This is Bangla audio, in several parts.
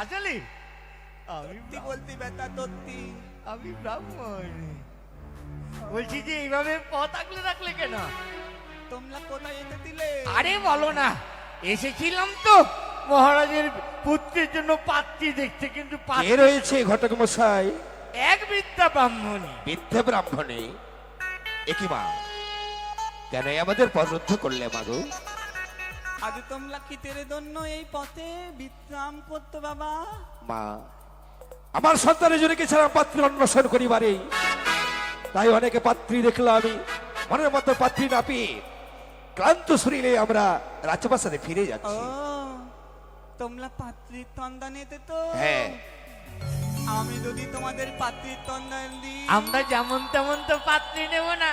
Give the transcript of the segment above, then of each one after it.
আসলে সত্যি বলতে বেটা তত্তি আমি ব্রাহ্মণ। বলছি যে এইভাবে পথ আগলে রাখলে কেন? তোমরা কোথায় যেতে দিলে? আরে বলো না, এসেছিলাম তো মহারাজের পুত্রের জন্য পাত্রী দেখতে, কিন্তু কে রয়েছে ঘটক মশাই? এক বৃদ্ধা ব্রাহ্মণী। বৃদ্ধা ব্রাহ্মণী? একই মা, কেন আমাদের পথরুদ্ধ করলে মাগো? আজ তোমরা কি তেরে জন্য এই পথে বিশ্রাম করতো বাবা? মা, আমার সন্তানের জন্য কি ছাড়া পাত্রী অন্বেষণ করিবারে, তাই অনেকে পাত্রী দেখলাম, আমি মনের মতো পাত্রী না পেয়ে ক্লান্ত শরীরে আমরা রাজপ্রাসাদে ফিরে ও যাচ্ছি। তোমরা পাত্রীর তন্দান এতে তো? হ্যাঁ। আমি যদি তোমাদের পাত্রীর তন্দান দিই? আমরা যেমন তেমন তো পাত্রী নেব না।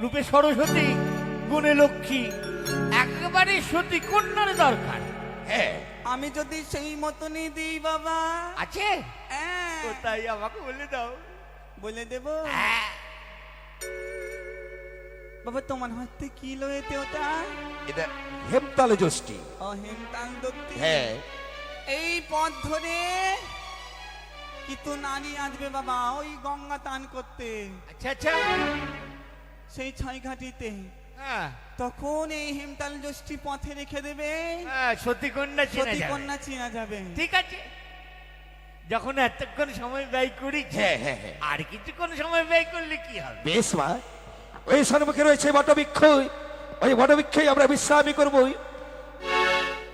রূপে সরস্বতী, গুণে লক্ষ্মী, একেবারে সতী কন্যার দরকার। হ্যাঁ, আমি যদি সেই মতনই দিই বাবা? আছে হ্যাঁ। তাই আমাকে বলে দাও। বলে দেব হ্যাঁ। বাবা। তোমার হাতে কি লয়েতে ওটা? এটা হেমতাল জ্যোষ্ঠী। ও হেমতাল দত্তি। হ্যাঁ। এই পথ ধরে কিন্তু নারী আসবে বাবা ওই গঙ্গা টান করতে। আচ্ছা আচ্ছা। সেই ছয়ঘাটিতে হ্যাঁ তখন এই হেমতাল জ্যোষ্ঠী পথে রেখে দেবে। হ্যাঁ, সতী কন্যা চেনা সতী যাবে। কন্যা চেনা যাবে। ঠিক আছে, যখন এতক্ষণ সময় ব্যয় করি, হ্যাঁ হ্যাঁ হ্যাঁ, আর কিছুক্ষণ সময় ব্যয় করলে কি হবে? বেশ মা, ওই সন্মুখে রয়েছে বটবৃক্ষ, ওই বটবৃক্ষে আমরা বিশ্রামই করবো।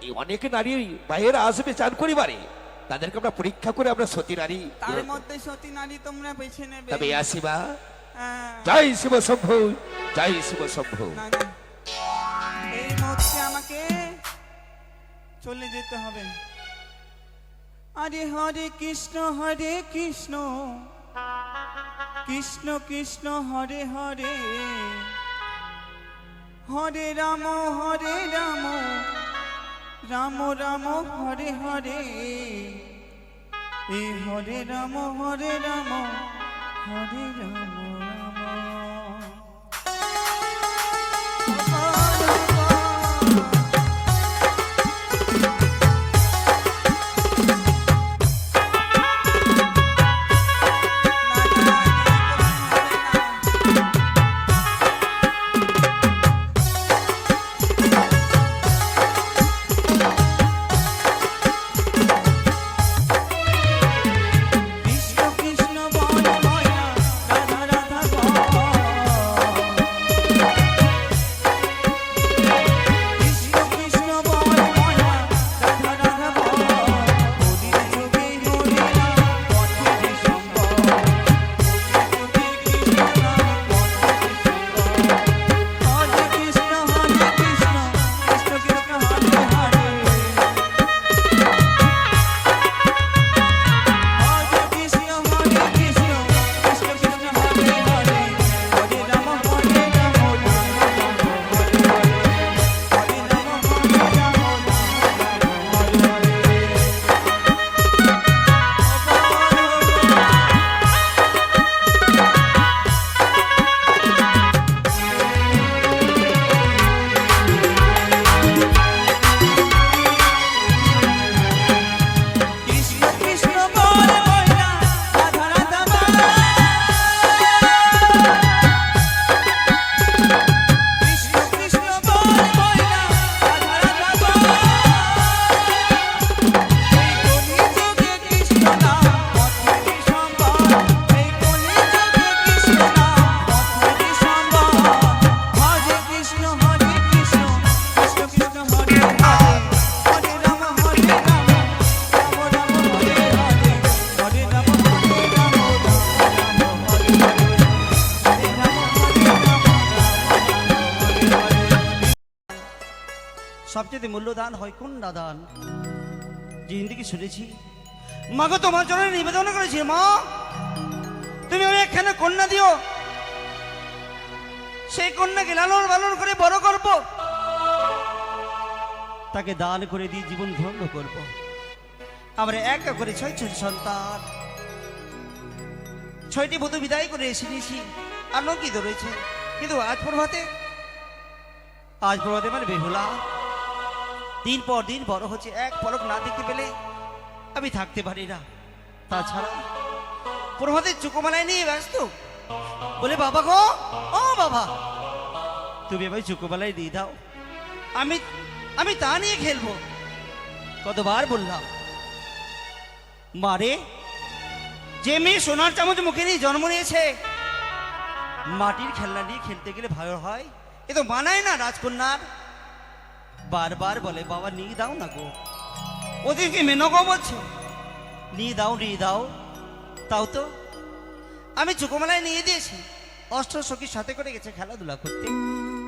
এই অনেক নারী বাইরে আসবে চান করিবারে, তাদেরকে আমরা পরীক্ষা করে আমরা সতী নারী, তার মধ্যে সতী নারী তোমরা বেছে নেবে। তবে আসিবা। হ্যাঁ। জয় শিব শম্ভু, জয় শিব শম্ভু। না, না। এই মুহূর্তে আমাকে চলে যেতে হবে। আরে হরে কৃষ্ণ কৃষ্ণ কৃষ্ণ হরে হরে, হরে রাম রাম রাম হরে হরে, এই হরে রাম হরে রাম। সবচেয়ে মূল্যদান হয় কন্যা দান। যে হিন্দিকে শুনেছি মাগো তোমার জন্য নিবেদন করেছি, মা তুমি আমি একখানে কন্যা দিও, সেই কন্যাকে লালন পালন করে বড় করব, তাকে দান করে দিয়ে জীবন ধন্য করব। আমরা এক করে ছয় সন্তান, 6টি বধূ বিদায় করে এসে নিয়েছি, আনন্দিত রয়েছে। কিন্তু আজ প্রভাতে মানে বেহুলা দিন পর দিন বড় হচ্ছে, এক পলক না দেখতে পেলে আমি থাকতে পারি না। তাছাড়া প্রভাতের চুকোমালায় নিয়ে ব্যস্ত, বলে বাবা গো, ও বাবা, তুমি এবার চুকোমালায় দিয়ে দাও, আমি আমি তা নিয়ে খেলবো। কতবার বললাম, মারে, যে মেয়ে সোনার চামচ মুখে নিয়ে জন্ম নিয়েছে, মাটির খেলনা নিয়ে খেলতে গেলে ভয় হয়, এ তো মানায় না রাজকন্যার। বারবার বলে বাবা নিয়ে দাও না গো, ওদেরকে মেনগো বলছো, নিয়ে দাও নিয়ে দাও। তাও তো আমি চুকোমেলায় নিয়ে দিয়েছি, অষ্ট সখীর সাথে করে গেছে খেলাধুলা করতে,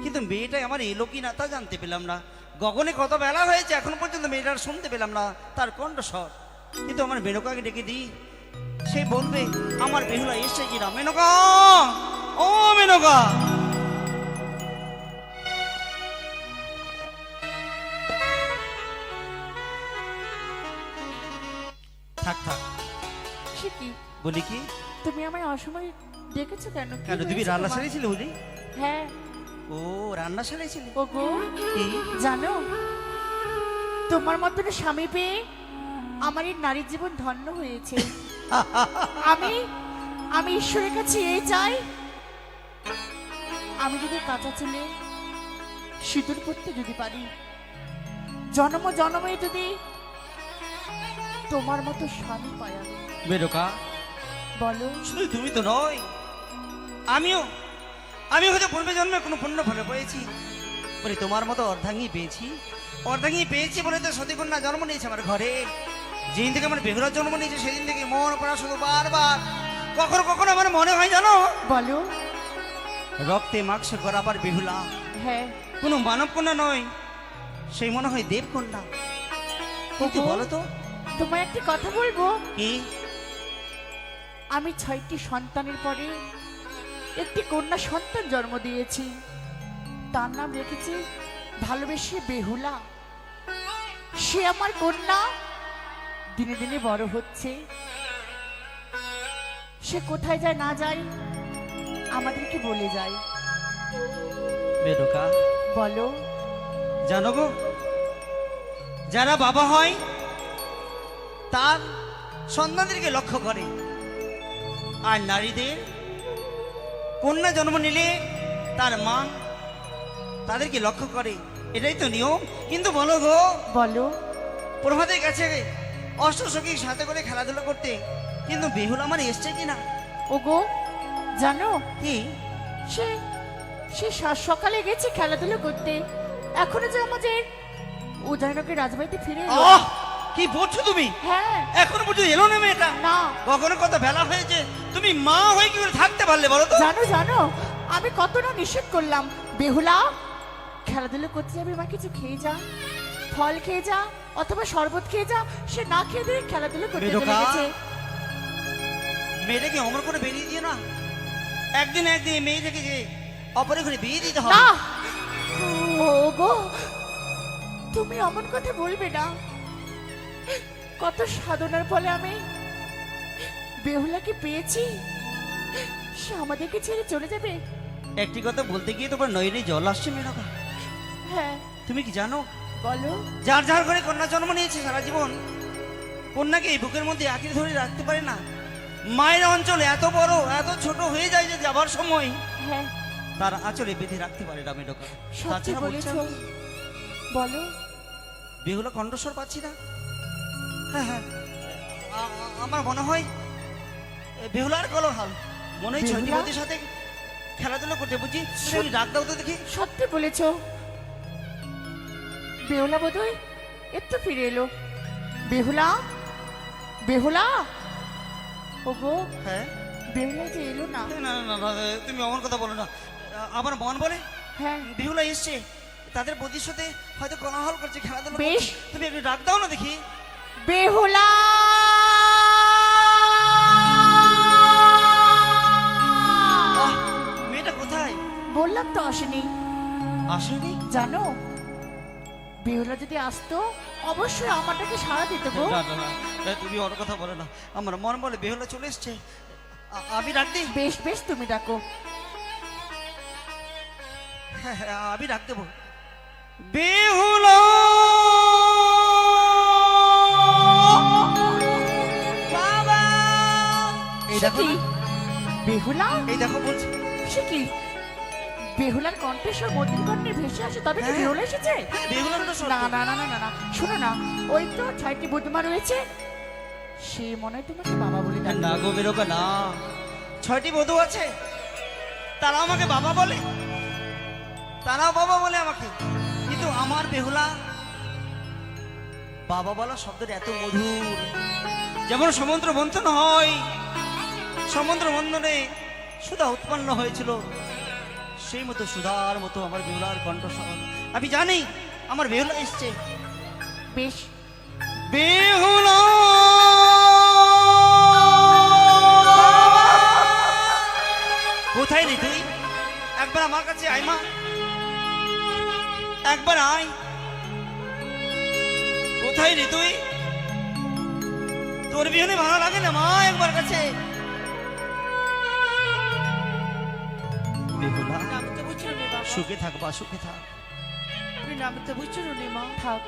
কিন্তু মেয়েটাই আমার এলো কি না তা জানতে পেলাম না। গগনে কত বেলা হয়েছে, এখন পর্যন্ত মেয়েটার শুনতে পেলাম না তার কণ্ঠস্বর। কিন্তু আমার মেনকাকে ডেকে দিই, সে বলবে আমার বেহুলা এসছে কিনা। মেনকা, ও মেনকা, থাক থাক। সে কি? বলি কি, তুমি আমায় অসময় ডেকেছো কেন? কি কেন তুমি হয়েছে রান্না তোমার? সেরেছিলে বলি? হ্যাঁ। ও রান্না সেরেছিলে? ওগো, কি? জানো তোমার মতন স্বামী পেয়ে আমার এই নারীর জীবন ধন্য হয়েছে। আমি আমি ঈশ্বরের কাছে এই চাই, আমি যদি কাঁচা চুলে সিঁদুর পড়তে যদি পারি, জন্ম জন্মে যদি তোমার মতো স্বামী পাই আমি। মেনকা, বলো। শুধু তুমি তো নয়, আমিও হয়তো পূর্বে জন্মে কোনো পুণ্য ফলে পেয়েছি বলে তোমার মতো অর্ধাঙ্গী পেয়েছি। অর্ধাঙ্গী পেয়েছি বলে তো সতীকন্যা জন্ম নিয়েছে আমার ঘরে। যেদিন থেকে আমার বেহুলার জন্ম নিয়েছে সেদিন থেকে মন পড়া শুধু বারবার, কখনো কখনো আমার মনে হয় জানো, বলো। রক্তে মাংস করা আবার বেহুলা, হ্যাঁ। কোনো মানব কন্যা নয়, সেই মনে হয় দেবকন্যা। কিন্তু ওগো, বলো তো, তোমায় একটি কথা বলবো। কি? আমি 6টি সন্তানের পরে একটি কন্যা সন্তান জন্ম দিয়েছি, তার নাম রেখেছি ভালোবেসে বেহুলা। সে আমার কন্যা দিনে দিনে বড় হচ্ছে, সে কোথায় যায় না যায় আমাদেরকে বলে যায়। মেনকা, বলো। জানো গো, যারা বাবা হয় তার সন্তানদেরকে লক্ষ্য করে, আর নারীদের কন্যা জন্ম নিলে তার মা তাদেরকে লক্ষ্য করে, এটাই তো নিয়ম। কিন্তু বলো গো, বলো। প্রভাতের কাছে অষ্টসখীর সাথে করে খেলাধুলা করতে, কিন্তু বেহুলা আমার এসছে কিনা। ওগো, জানো কি? সে সে সাত সকালে গেছে খেলাধুলা করতে, এখনো যে আমাদের উদয়নগরের রাজবাড়িতে ফিরে এলো। আহ, কি বলছো তুমি? হ্যাঁ। এখনো পর্যন্ত এলো না মেয়েটা? না। কখনো কত বেলা হয়েছে, তুমি মা হয়ে কি করে থাকতে পারলে বলো তো? জানো জানো আমি কত না নিষেধ করলাম, বেহুলা খেলাধুলো করতে যাবে মা, কিছু খেয়ে যা, ফল খেয়ে যা অথবা শরবত খেয়ে যা। সে না খেয়ে দিয়ে খেলাধুলো করতে চলে মেনকা, গেছে। মেয়েটাকে অমর করে বেরিয়ে দিও না, একদিন একদিন মেয়েটাকে যে অপরে ঘরে বিয়ে দিতে হবে। না ওগো, তুমি অমন কথা বলবে না। কত সাধনার ফলে আমি বেহুলাকে পেয়েছি, সে আমাদেরকে ছেড়ে চলে যাবে? একটি কথা বলতে গিয়ে তোমার নয়নে জল আসছে মেনকা। হ্যাঁ। তুমি কি জানো, বলো। যার যার ঘরে কন্যা জন্ম নিয়েছে সারা জীবন কন্যাকে এই বুকের মধ্যে আঁকড়ে ধরে রাখতে পারে না। মায়ের অঞ্চল এত বড় এত ছোট হয়ে যায় যে যাবার সময় হ্যাঁ, তার আঁচলে বেঁধে রাখতে পারে না মেনকা। সত্যি তাছাড়া বলেছো। বলছো, বলো। বেহুলা কণ্ঠস্বর পাচ্ছি না। হ্যাঁ হ্যাঁ, আমার মনে হয় বেহুলার কলহাল, মনে হয় বেহুলা? ছয়টিপতির সাথে খেলাধুলা করতে, বুঝি তুমি ডাক দাও তো দেখি। সত্যি বলেছো, বেহুলা বোধহয় একটু ফিরে এলো। বেহুলা, বেহুলা, ওগো, হ্যাঁ, বেহুলা যে এলো না। না না না, তুমি অমন কথা বলো না। আমার মন বলে হ্যাঁ, বেহুলা এসছে, তাদের বদির সাথে হয়তো কোলাহল করছে, খেলাধুলা বেশ। করছে। তুমি একটু ডাক দাও না দেখি। বেহুলা, আহ, মেয়েটা কোথায়? বললাম তো আসেনি। আসেনি? জানো, বেহুলা যদি আসতো অবশ্যই আমারটাকে সাড়া দিত গো। না না না, তুমি ওর কথা বলো না। আমার মন বলে বেহুলা চলে এসছে, আমি ডাক দিই। বেশ বেশ, তুমি ডাকো। হ্যাঁ হ্যাঁ, আমি ডাক দেবো। বেহুলা বেহুলা এই দেখো বলছি। সে কি বেহুলার কণ্ঠেশ্বর মতির কণ্ঠে ভেসে আসে তবে কি হ্যাঁ। বেহুলা এসেছে? বেহুলার তো না না না না না না শোনো না, ওই তো 6টি বুধমা রয়েছে, সে মনে হয় তোমাকে বাবা বলে ডাকে। না গো বেরোবে না, 6টি বধূ আছে, তারা আমাকে বাবা বলে, তারাও বাবা বলে আমাকে, কিন্তু আমার বেহুলা বাবা বলা শব্দটা এত মধুর, যেমন সমুদ্র মন্থন হয়, সমুদ্র মন্থনে সুধা উৎপন্ন হয়েছিল, সেই মতো সুধার মতো আমার বেহুলার কণ্ঠস্বর। আমি জানি আমার বেহুলা এসছে। বেশ, বেহুলা কোথায় রে তুই? একবার আমার কাছে আয় মা, একবার আয়। কোথায় রে তুই? তোর বিহনে ভালো লাগে না মা, একবার কাছে। বেহুলা আমি তো বুঝছো রে বাবা, সুখে থাক বা সুখে থাক। আমি তো বুঝছো রে মা, থাক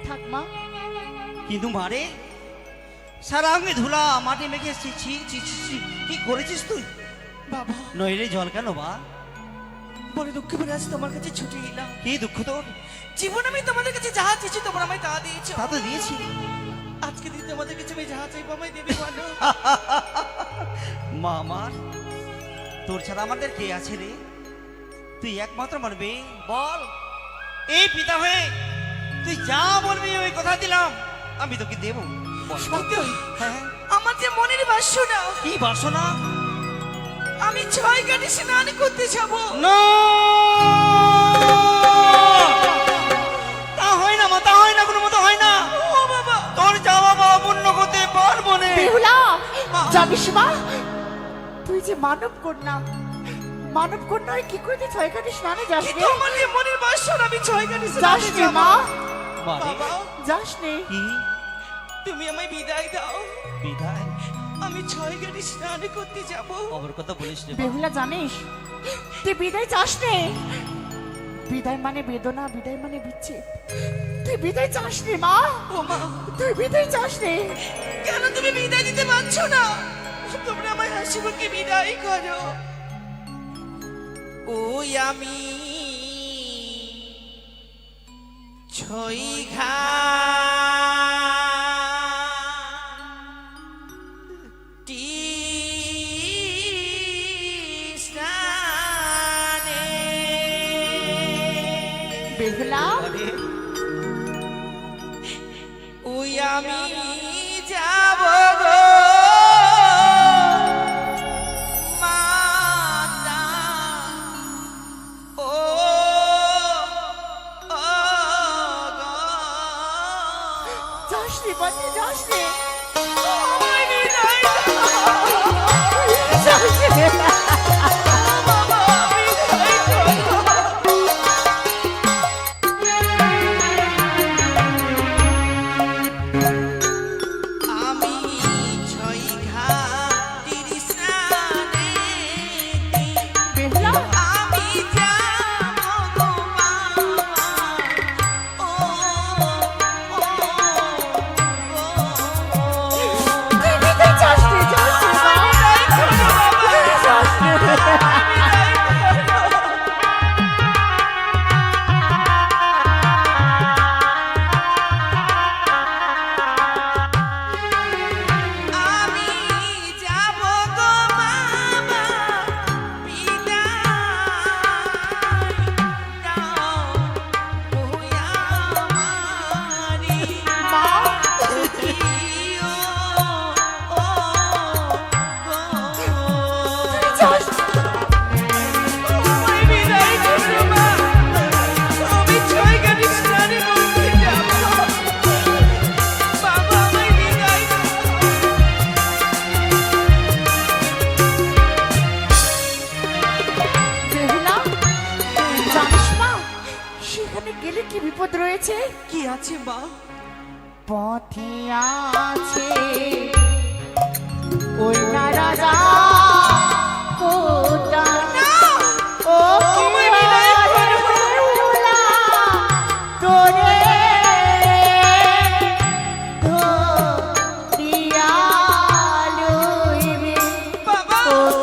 থাক মা। কিন্তু মারে সারা আঙ্গে ধুলা মাটি মেখে ছি ছি ছি ছি ছি। কি করেছিস তুই? বাবা নইলে জল কেন বা? বড় দুঃখ করে আজ তোমার কাছে ছুটে এলাম। কি দুঃখ তোর? জীবনে আমি তোমাদের কাছে যাহা চেয়েছি তোমরা আমায় তা দিয়েছো। তা তো দিয়েছি। আজকে দিন তোমাদের কাছে আমি যাহা চাইবো আমায় দেবে বলো। মা আমার, তোর ছাড়া আমাদের কে আছে রে? তুই একমাত্র মানবে, বল। এই পিতা হয়ে তুই যা বলবি ওই কথা দিলাম, আমি তোকে দেব। বল। সত্য হ্যাঁ, আমার যে মনের বাসনা, কি বাসনা? আমি 6 ঘাটে স্নান করতে যাব। না, তা হয় না মা, তা হয় না, কোনো মতো হয় না। ও বাবা, তোর যাওয়া বাবা পূর্ণ করতে পারবো না। বেহুলা জানিস মা, তুই যে মানব কন্যা, মানব কন্যা হয়ে কি করে তুই 6 ঘাটে স্নানে যাস রে? আমার যে মনের বাসনা আমি 6 ঘাটে যাস রে মা, মারে যাস নে। কি তুমি আমায় বিদায় দাও, বিদায়? আমি 6 ঘাটে স্নান করতে যাব। খবর কথা বলিস রে। বেহুলা জানিস তুই বিদায় চাস নে? বিদায় মানে বেদনা, বিদায় মানে বিচ্ছেদ। তুই বিদায় চাস রে মা, ও মা, তুই বিদায় চাস রে। কেন তুমি বিদায় দিতে পারছো না? তোমরা আমায় হাসি মুখে বিদায় করো। ওই আমি 6 ঘাটি স্নানে। বেহুলা আরে, ওই আমি যাব গো মাতা, ও গো। যাস রে বাচ্চা, যাস রে। আমায় বিদায় দাও, যাস রে। বাবা, বিদায় করো। আমি 6 ঘাটির স্নানে বেহুলা আমি যাব গো বাবা, ও তুই বিদায় চাস রে, যাস রে মা, যাস রে। আমি যাব গো বাবা, বিদায় দাও ওই আমারি মা প্রিয়, ও গো। যাস আমায় বিদায় করো মা, আমি 6 ঘাটে স্নানে করতে যাব। বাবা, আমায় বিদায় দাও। বেহুলা জানিস মা, সেখানে গেলে কি বিপদ রয়েছে? কি আছে মা? পথে আছে ওই না রাজা কোটা, ও আমায় বিদায় করো। বেহুলা, তোরে ধরিয়া লইবে বাবা, কোথায়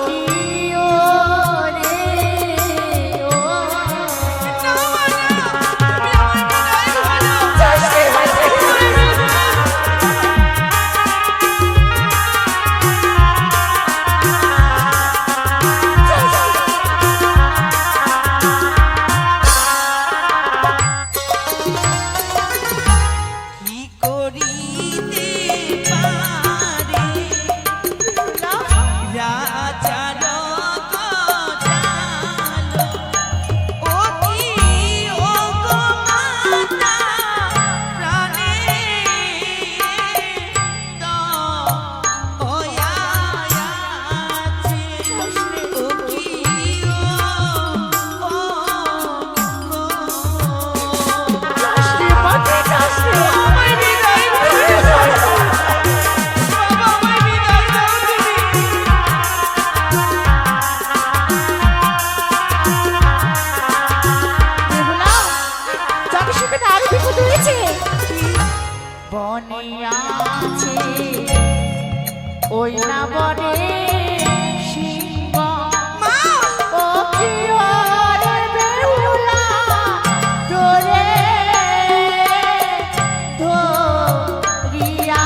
বনে আছে ওই না বনে সিংহ ও প্রিয়রে বেহুলা তোরে ধরিয়া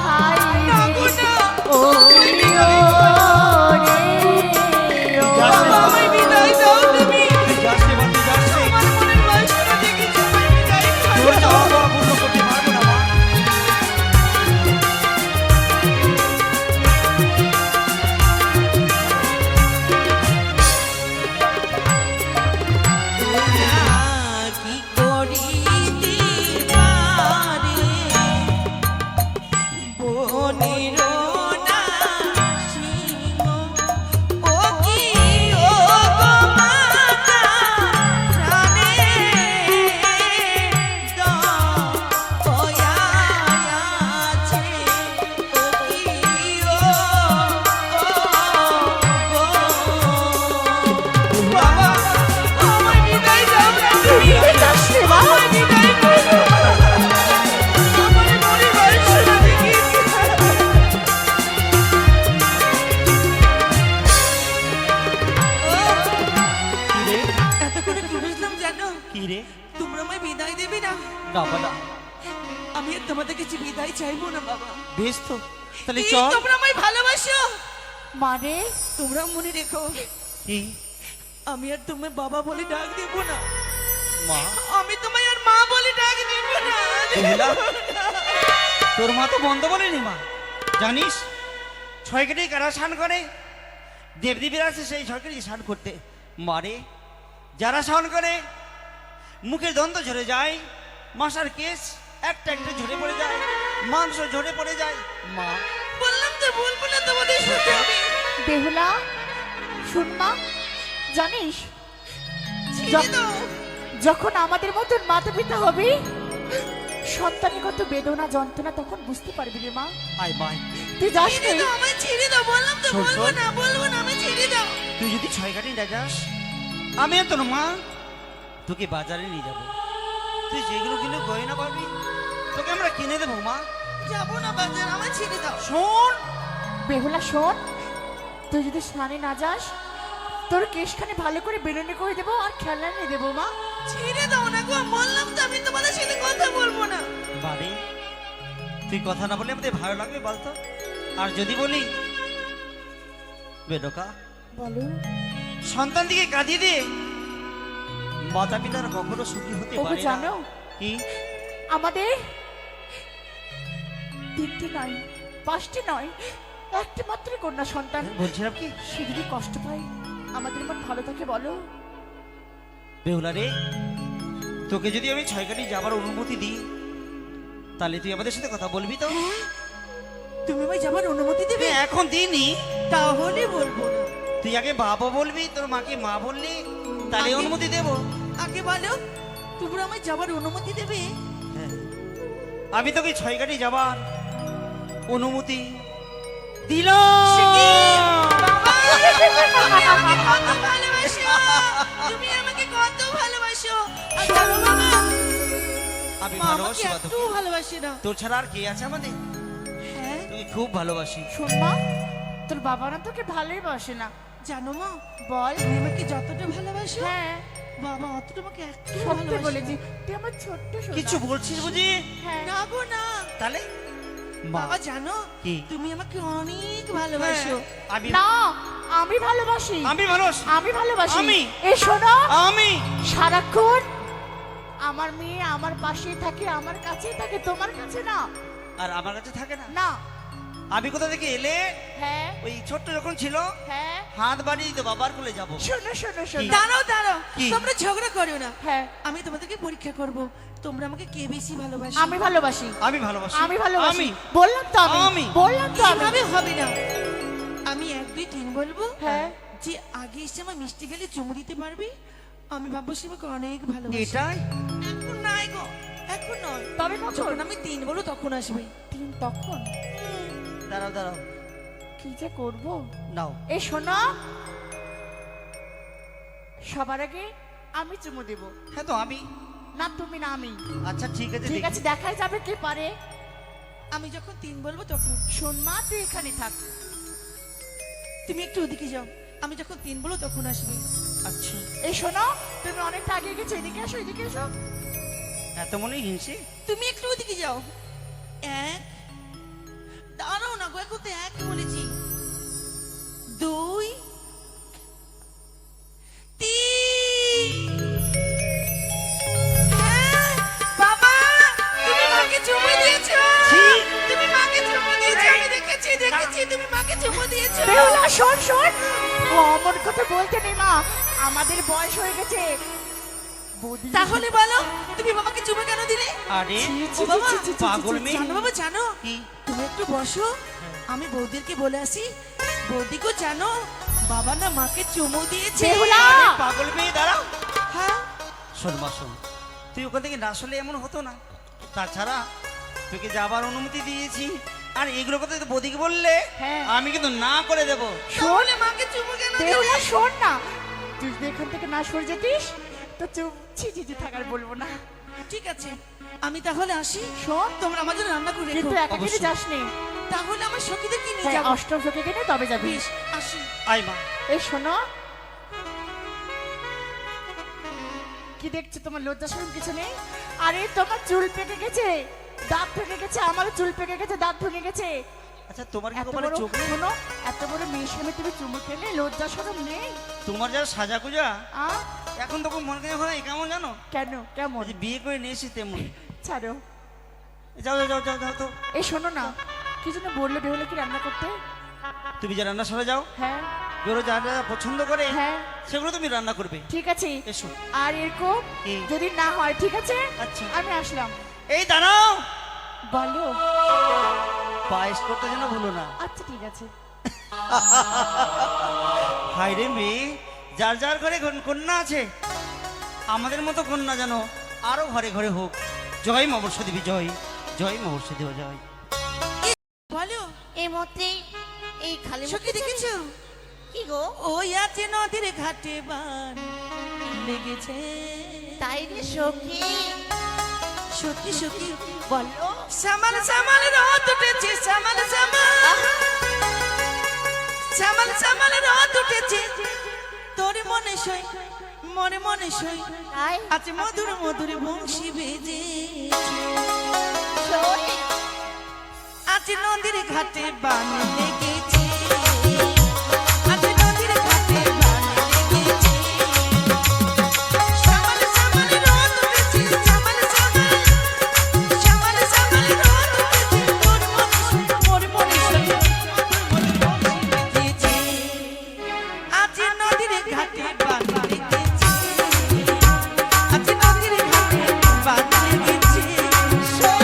খাইবে ও প্রিয়রে ও বাবা আমায় বিদায় দাও তুমি তুই যাস রে মা, তুই যাস রে। আমার মনের বাসনা দেখেছি আমায় বিদায় দাও তোর যাওয়া পাওয়া পূর্ণ করতে পারবো না মা। কি করিতে পারে বনের না সিংহ ও কি ও গো মাতা প্রাণে দয়া আছে ও কি ও বাবা আমায় বিদায় দাও না তুমি যাস রে মা। আমায় বিদায় দাও না আমার মনে বাসনা দেখেছি কি রে? এতক্ষণে কি বুঝলাম জানো কি রে? তোমরা আমায় বিদায় দেবে না না বাবা, আমি আর তোমাদের কাছে বিদায় চাইবো না বাবা বেশ তো, তাহলে এই, চল। তোমরা আমায় ভালোবাসো মানে তোমরা মনে রেখো কি আমি আর তোমায় বাবা বলে ডাক দেব না মা? আমি তোমায় আর মা বলে ডাক দেব না বেহুলা, তোর মা তো বন্ধ বলেনি মা, জানিস ছয় কেটে কারা স্নান করে? দেবদেবীরা আছে সেই ছয় কেটে স্নান করতে। মারে যারা স্নান করে মুখের দন্ত ঝরে যায়, মশার কেস একটা একটা ঝরে পড়ে যায়, মাংস ঝরে পড়ে যায়। মা বললাম তো বলবো না তোমাদের সাথে আমি বেহুলা শুন মা, জানিস ছেড়ে দাও যখন আমাদের মতন মাতা পিতা হবে সন্তানের কত বেদনা যন্ত্রণা তখন বুঝতে পারবি রে মা। আয় মাই, তুই যাস ছেড়ে নি। দাও আমায় ছেড়ে দাও বললাম তো শোন, বলবো শোন। না আমায় ছেড়ে দাও তুই যদি ছয় কাটি না যাস আমি আর তোর মা তোকে বাজারে নিয়ে যাবো। তুই যেগুলো কিনে গয়না পাবি তোকে আমরা কিনে দেবো মা। যাবো না বাজার আমায় ছেড়ে দাও শোন, বেহুলা শোন, তুই যদি স্নানে না যাস তোর কেশখানে ভালো করে বেরোনে করে দেবো আর খেলা নিয়ে দেবো মা। ছেড়ে দাও না গো বললাম তো আমি তোমাদের সাথে কথা বলবো না বাড়ি তুই কথা না বলে আমাদের ভালো লাগবে বলতো? আর যদি বলি বেডকা বলো সন্তান দিকে কাঁদিয়ে দিয়ে মাতা পিতার কখনো সুখী হতে ওগো পারে না। জানো কি আমাদের 3টি নয় 5টি নয় একটি মাত্র কন্যা সন্তান, বলছিলাম কি সে যদি কষ্ট পায় আমাদের মন ভালো থাকে বলো? বেহুলা রে, তোকে যদি আমি ছয় কাটি যাবার অনুমতি দিই তাহলে তুই আমাদের সাথে কথা বলবি তো? তুমি আমায় যাবার অনুমতি দেবে তুই এখন দিইনি, তাহলে বলবো না তুই আগে বাবা বলবি, তোর মাকে মা বললি, তাহলে আগে- অনুমতি দেবো। আগে বলো তোমরা আমায় যাবার অনুমতি দেবে হ্যাঁ, আমি তোকে ছয় কাটি যাবার অনুমতি দিলাম। তুমি আমাকে কত ভালোবাসো আর জানো বাবা, আমি মা আমাকে ভালোবাসি বা একটু তোকে। ভালোবাসে না তোর ছাড়া আর কে আছে আমাদের? হ্যাঁ তোকে খুব ভালোবাসি। শোন মা, তোর বাবা না তোকে ভালোই বাসে না। জানো মা বল। তুমি আমাকে যতটা ভালোবাসো হ্যাঁ বাবা অতটা আমাকে একটু সত্যি ভালোবাসে বলেছি, তুই আমার ছোট্ট সোনা। কিছু বলছিস বুঝি? হ্যাঁ না গো না তাহলে মা, বাবা জানো কি? তুমি আমাকে অনেক ভালোবাসো আমি না আমি ভালোবাসি, আমি ভালোবাসি, আমি ভালোবাসি। আমি? এই শোনো, আমি সারাক্ষণ আমার মেয়ে আমার পাশেই থাকে, আমার কাছেই থাকে, তোমার কাছে না। আর আমার কাছে থাকে না। না আমি কোথা থেকে এলে হ্যাঁ ওই ছোট্ট যখন ছিল হ্যাঁ হাত বাড়িয়ে দিত বাবার কোলে যাব। শোনো শোনো শোনো। দাঁড়াও দাঁড়াও কি? তোমরা ঝগড়া করো না হ্যাঁ আমি তোমাদেরকে পরীক্ষা করব তোমরা আমাকে কে বেশি ভালোবাসো আমি ভালোবাসি, আমি ভালোবাসি, আমি ভালোবাসি। আমি বললাম তো আমি, আমি। বললাম তো আমি। এভাবে হবে না আমি 1 2 3 বলবো হ্যাঁ। যে আগে এসে আমার মিষ্টি গেলে চুমু দিতে পারবি আমি ভাববো সে আমাকে অনেক ভালোবাসে এটাই এখন নাই গো এখন নয় তবে কখন? যখন আমি 3 বলবো তখন আসবে তিন তখন দাঁড়াও দাঁড়াও, কি যে করবো। নাও। এই শোনো, সবার আগে আমি চুমু দেব, হ্যাঁ তো আমি না তুমি না আমি। আচ্ছা ঠিক আছে, ঠিক দেখি। আছে, দেখাই যাবে কে পারে। আমি যখন 3 বলবো তখন শোন মা, তুই এখানে থাক, তুমি একটু ওদিকে যাও, আমি যখন 3 বলবো তখন আসবে। আচ্ছা, এই শোনো, তুমি অনেকটা আগে গেছো, এদিকে আসো, এদিকে এসো। এত মনে হিংসে? তুমি একটু ওদিকে যাও। 1, দাঁড়াও না গো, এখন তো 1 বলেছি। 2, 3। বাবা, তুমি মাকে চুমু দিয়েছো। তুমি মাকে চুমু দিয়েছো, আমি দেখেছি তুমি মাকে চুমু দিয়েছো। বেহুলা, শোন শোন, ও অমন কথা বলতে নেই মা, আমাদের বয়স হয়ে গেছে। তাহলে বলো, তুমি বাবাকে চুমু কেন দিলে? আরে ও বাবা, পাগল মেয়ে। জানো বাবা, জানো, কি? তুমি একটু বসো, আমি বৌদিরকে বলে আসি। বৌদিকে জানো, বাবা না মাকে চুমু দিয়েছে। আরে পাগল মেয়ে, দাঁড়াও। হ্যাঁ, শোন মা, শোন, তুই ওখান থেকে না আসলে এমন হতো না। তাছাড়া তোকে যাবার অনুমতি দিয়েছি, আর এগুলো কথা তো বৌদিকে বললে হ্যাঁ। আমি কিন্তু না করে দেব। শোন, মাকে চুমু কেন দিলে? বেহুলা, শোন না, তুই যদি এখান থেকে না সরে যেতিস তো চুপ ছি থাকার বলবো না। ঠিক আছে, আমি তাহলে আসি। শোন, তোমরা আমার জন্য রান্না করে রেখো, কিন্তু একা অবশ্যই। যাস নে। তাহলে আমার সখীদের কি নিয়ে যাব? অষ্টম সখীকে নিয়ে তবে যাবি। আসি। আই মা। এই শোনো, কি দেখছো? তোমার লজ্জা শরম কিছু নেই? আরে তোমার চুল পেকে গেছে, দাঁত ভেঙে গেছে, আমারও চুল পেকে গেছে, দাঁত ভেঙে গেছে। আচ্ছা, তোমার কি এত কপালে বড়, চোখ নেই? শোনো, এত বড় মেয়ের সামনে তুমি চুমু খেলে লজ্জা শরম নেই? তোমার যা সাজা গুজা, আ? এখন তখন মনে হয় কেমন জানো, কেন, কেমন? ওই যে বিয়ে করে নিয়ে এসেছি তেমন। ছাড়ো। যাও যাও যাও যাও তো। এই শোনো না, কি জন্য বললো বেহুলা কি রান্না করতে? তুমি যে রান্না সরে যাও, হ্যাঁ বেরো যা যা পছন্দ করে হ্যাঁ, সেগুলো তুমি রান্না করবে। ঠিক আছে। এসো। আর এরকম কি? যদি না হয়, ঠিক আছে, আচ্ছা। আমি আসলাম। এই দাঁড়াও, বলো। পায়েস করতে যেন ভুলো না। আচ্ছা ঠিক আছে। হাই রে মেয়ে, যার যার ঘরে কন্যা আছে, আমাদের মতো কন্যা যেন আরো ঘরে ঘরে হোক। জয় মা বর্ষা দেবী, জয় জয় মা বর্ষা দেবী, জয়। বলো। এই মতে এই খালি সখী দেখেছো? কি গো? ওই আছে নদীর ঘাটে বান লেগেছে। তাই রে সখী, সত্যি সত্যি বলো। সামাল সামাল রথ উঠেছে, সামাল সামাল সামাল সামাল রথ উঠেছে, তোর মনে সই, মনে মনে সই, তাই আছে মধুর মধুর বংশী বেজে। সই আছে নদীর ঘাটে বান লেগেছে, আছে নদীর ঘাটে বান লেগেছে। সামাল সামাল রথ উঠেছে, সামাল সামাল সামাল সামাল রথ উঠেছে, তোর মনে সই, মোর মনে সই, বেজেছে। আছে নদীর ঘাটে বান লেগেছে, আছে নদীর ঘাটে বান লেগেছে। সই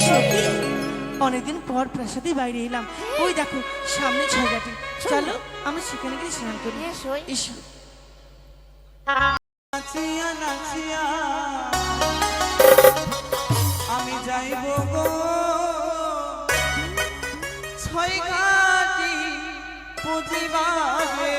সত্যি অনেকদিন পর প্রাসাদে বাইরে এলাম। ওই দেখো সামনে ছয়ঘাটি, চলো আমরা সেখানে গিয়ে স্নান করি। হ্যাঁ সই এসো। নাচিয়া নাচিয়া আমি যাইব গো ছয় ঘাটি পুজিবারে।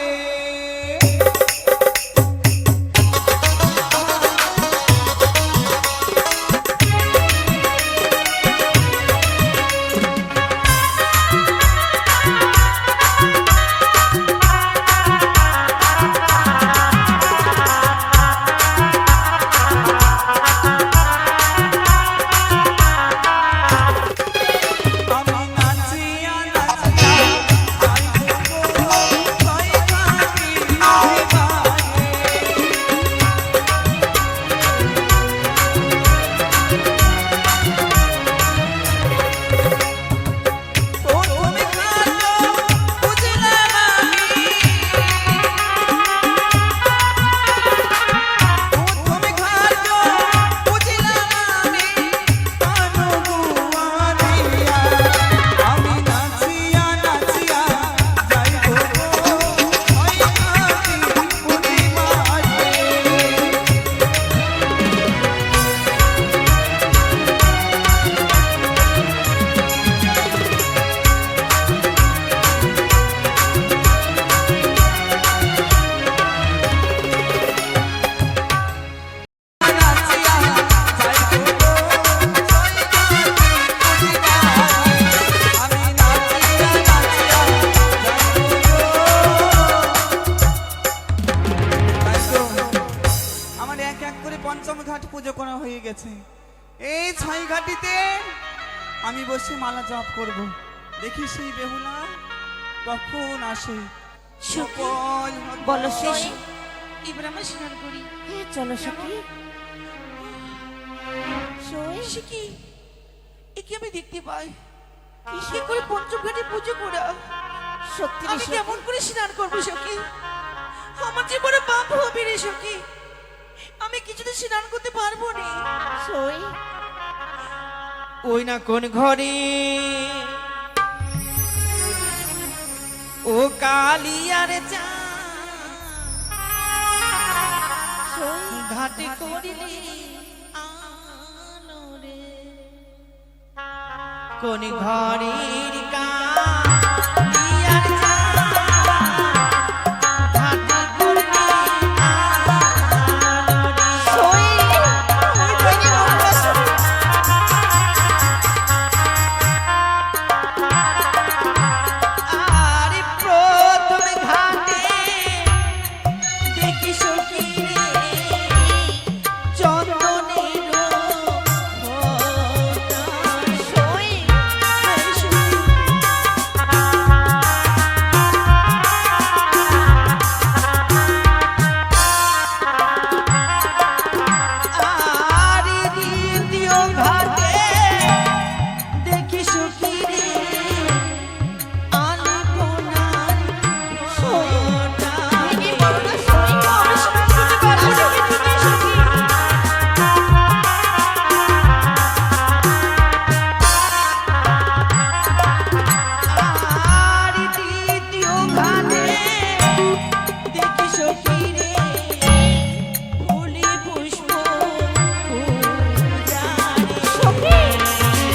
আমি নাচিয়া নাচিয়া যাইব গো ছয় ঘাটি গেছে। এই ছাই ঘাটিতে আমি বসে মালা জপ করব। দেখি সেই বেহুলা কখন আসে। সকল বলো শেষ, এবার আমরা স্নান করি। হ্যাঁ চলো সখী। সে কি এ কি আমি দেখতে পাই? কি করে পঞ্চমঘাটে পুজো করা? সত্যি রে আমি সখী। কেমন করে স্নান করবো সখী? আমার যে বড় পাপ হবে রে সখী। আমি কিছুতে স্নান করতে পারবো না। সই ওই না কোন ঘরে ও কালিয়ার চা সই ঘাটে করিলে আলো রে, কোন ঘরের কালিয়ার চা ঘাটে করিলে আলো রে। সই ওই বইনে বলবা সই। আরে প্রথম ঘাটে দেখি সখী রে চন্দনের ফোঁটা। সই আরে দ্বিতীয় ঘাটে দেখি সখী রে আলপনার ফোঁটা। ভেঙে পড়ো না সই। আমি স্নান করতে পারবো না কিছুতে সখী। আরে তৃতীয় ঘাটে দেখি সখী রে ফুলে পুষ্প ফুলজারে। সখী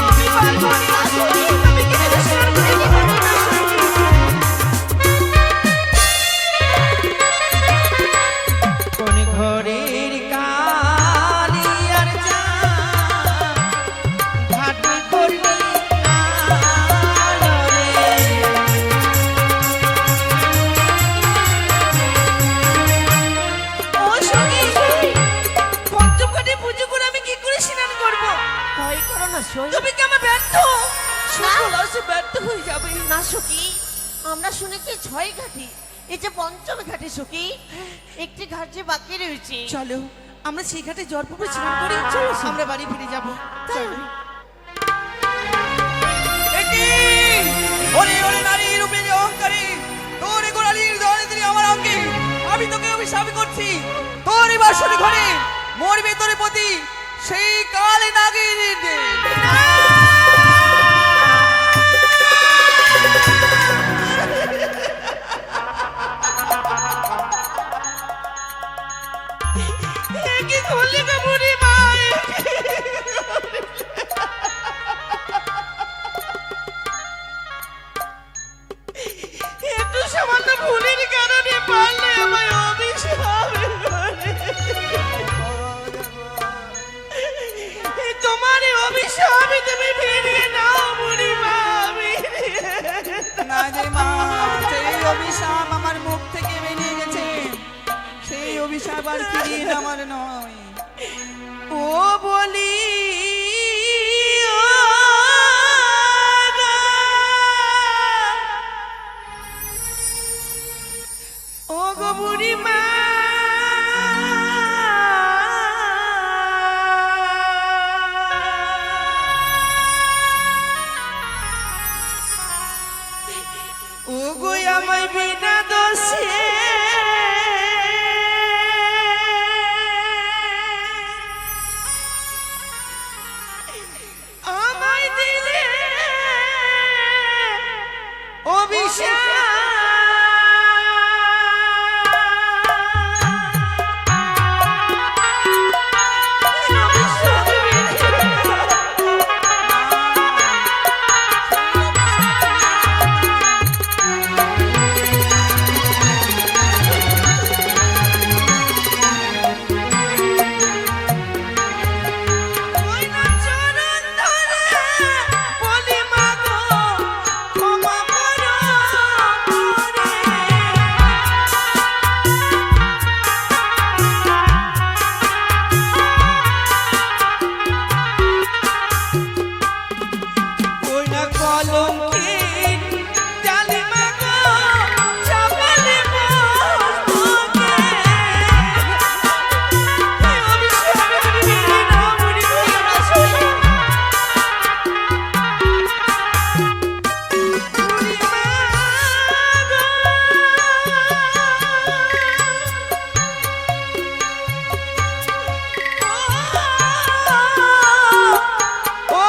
আমি পারবো না সই। আমি কিছুতে স্নান করতে পারবো না সখী। কোন ঘরের কালিয়ার চা ঘাটে করলি আলো রে। ও সখী, পঞ্চমঘাটে পুজো করে আমি কি করে স্নান করবো? ভয় করো না সই। তুমি কি আমার ব্যর্থ? সকল আসে ব্যর্থ হয়ে যাবে। না সখী, আমরা শুনেছি ছয় ঘাটি, এই যে পঞ্চম ঘাটে সখী। একটি ঘাট যে বাকি রয়েছে। চলো আমরা সেই ঘাটে জল পুকুরে স্নান করি। চলো আমরা বাড়ি ফিরে যাবো। চলো। একি ওরে ওরে নারী রূপে যে অহংকারী, তোর এ গোড়ালির দলে তিনি আমার অঙ্গে। আমি তোকে অভিশাপ করছি, তোর এই বাসর ঘরে মরবে তোর পতি সেই কালে নাগিনী। বলে নয়, ও বলি ও গো বুড়ি মা, ও গো আমায় বিনা দোষে আমায় দিলে অভিশাপ। ওই না চরণ ধরে বলি মা গো, ক্ষমা করো মোরে। ওই না কলঙ্কির জালি মা গো, চাপালে মোকে। ও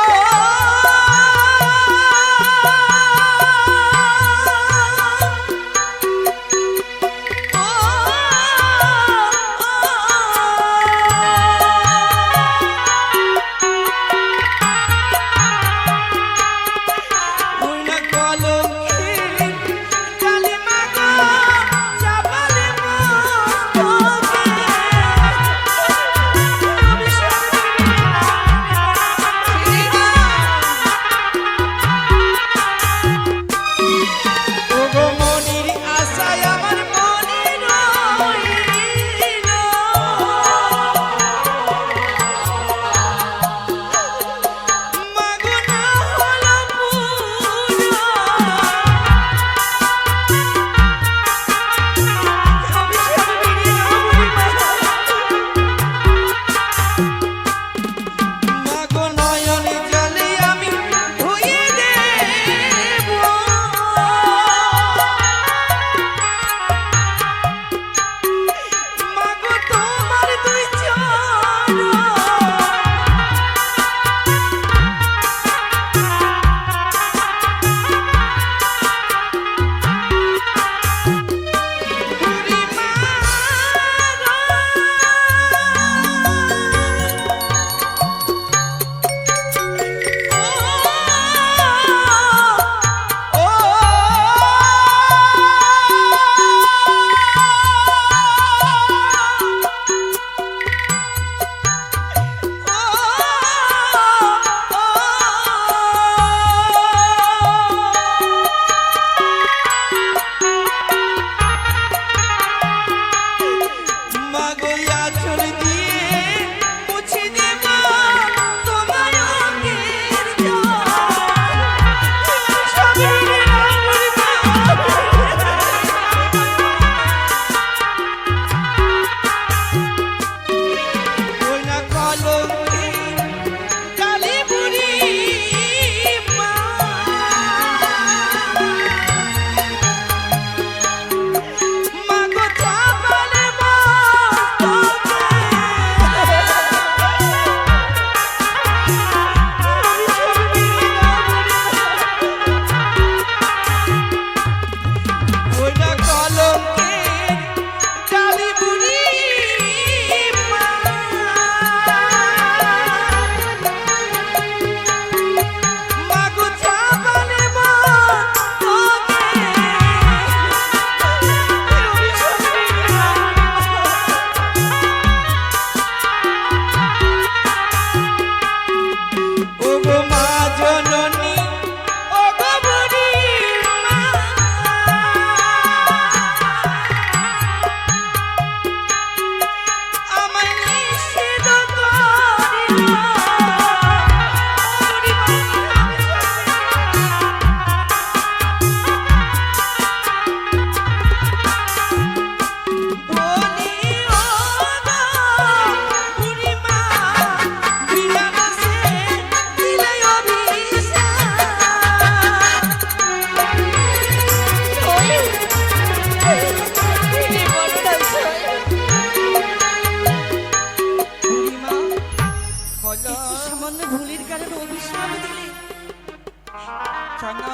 শোনো,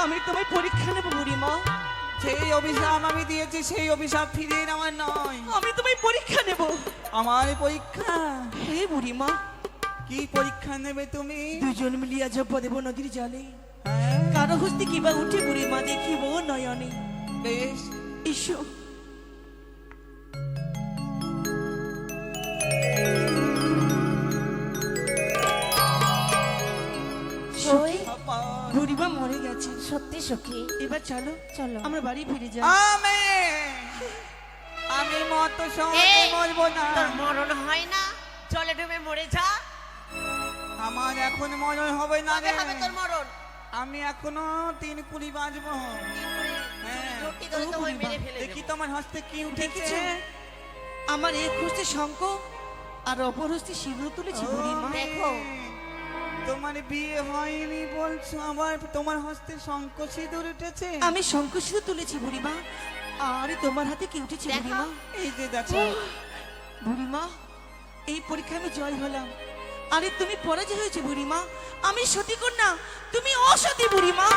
আমি তোমায় পরীক্ষা নেব বুড়িমা। সেই অভিশাপ আমি দিয়েছি, সেই অভিশাপ ফিরিয়ে নেওয়ার নয়। আমি তোমায় পরীক্ষা নেব। আমার পরীক্ষা? হে বুড়িমা, কি পরীক্ষা নেবে তুমি? দুজন মিলিয়া জপ দেব নদীর জলে, হ্যাঁ, কারো হস্তে কিবা উঠে বুড়িমা দেখিব নয়নে। বেশ। এসো। সই বাবা, বুড়িমা মরে গেছে। সত্যি সখী, এবার চলো চলো। আমরা বাড়ি ফিরে যাই। আমি মত সঙ্গে এই, মরবো না। তোর মরণ হয় না, জলে ডুবে মরে যা। আমার এখন মরণ হবে না কবে রে। হবে তোর মরণ? আমি এখনো 3 কুড়ি বাঁচবো। হ্যাঁ। রুটি ধরে তোমায় মেরে ফেলে দেখি দেবো। তোমার হস্তে কি উঠেছে। দেখেছো? আমার এক হস্তে শঙ্খ আর অপর হস্তে সিঁদুর তুলেছি বুড়িমা। দেখো। তোমার বিয়ে হয়নি বলছো, আবার তোমার হস্তে শঙ্খ সিঁদুর উঠেছে। আমি শঙ্খ সিঁদুর তুলেছি বুড়িমা। আরে তোমার হাতে কি উঠেছে দেখো। বুড়িমা? এই যে দেখো। বুড়িমা, এই পরীক্ষা আমি জয় হলাম। আরে তুমি পরাজয় হয়েছে বুড়িমা। আমি সতী কন্যা, তুমি অসতী বুড়িমা।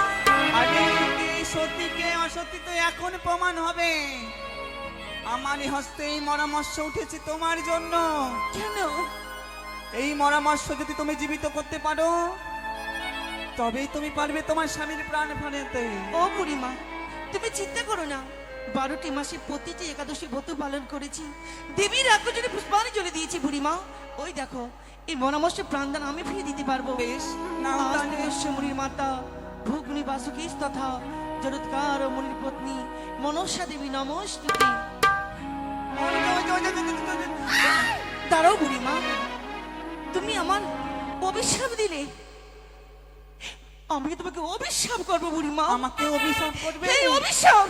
আরে কে সত্যি কে অসত্যি তো এখন প্রমাণ হবে। আমার এই হস্তে এই মরামর্শ উঠেছে তোমার জন্য। কেন? এই মরামর্শ যদি তুমি জীবিত করতে পারো, তবেই তুমি পারবে তোমার স্বামীর প্রাণ ফেরাতে। ও বুড়িমা, তুমি চিন্তা করো না। 12টি মাসে প্রতিটি একাদশী ব্রত পালন করেছি। দেবীর আকর্ষণে পুষ্পাঞ্জলি জ্বলে দিয়েছি বুড়িমা। ওই দেখো, এই মনামস্য প্রাণদান আমি ফিরে দিতে পারবো। বেশ, নাও আজ তাহলে। থেকে মুনির মাতা ভুগ্নি বাসুকী তথা জরৎকার ও মুনির পত্নী মনসা দেবী নমস্তুতি। দাঁড়াও বুড়িমা, তুমি আমার অভিশাপ দিলে। আমি তোমাকে অভিশাপ করবো বুড়িমা। আমাকে অভিশাপ করবে? এই অভিশাপ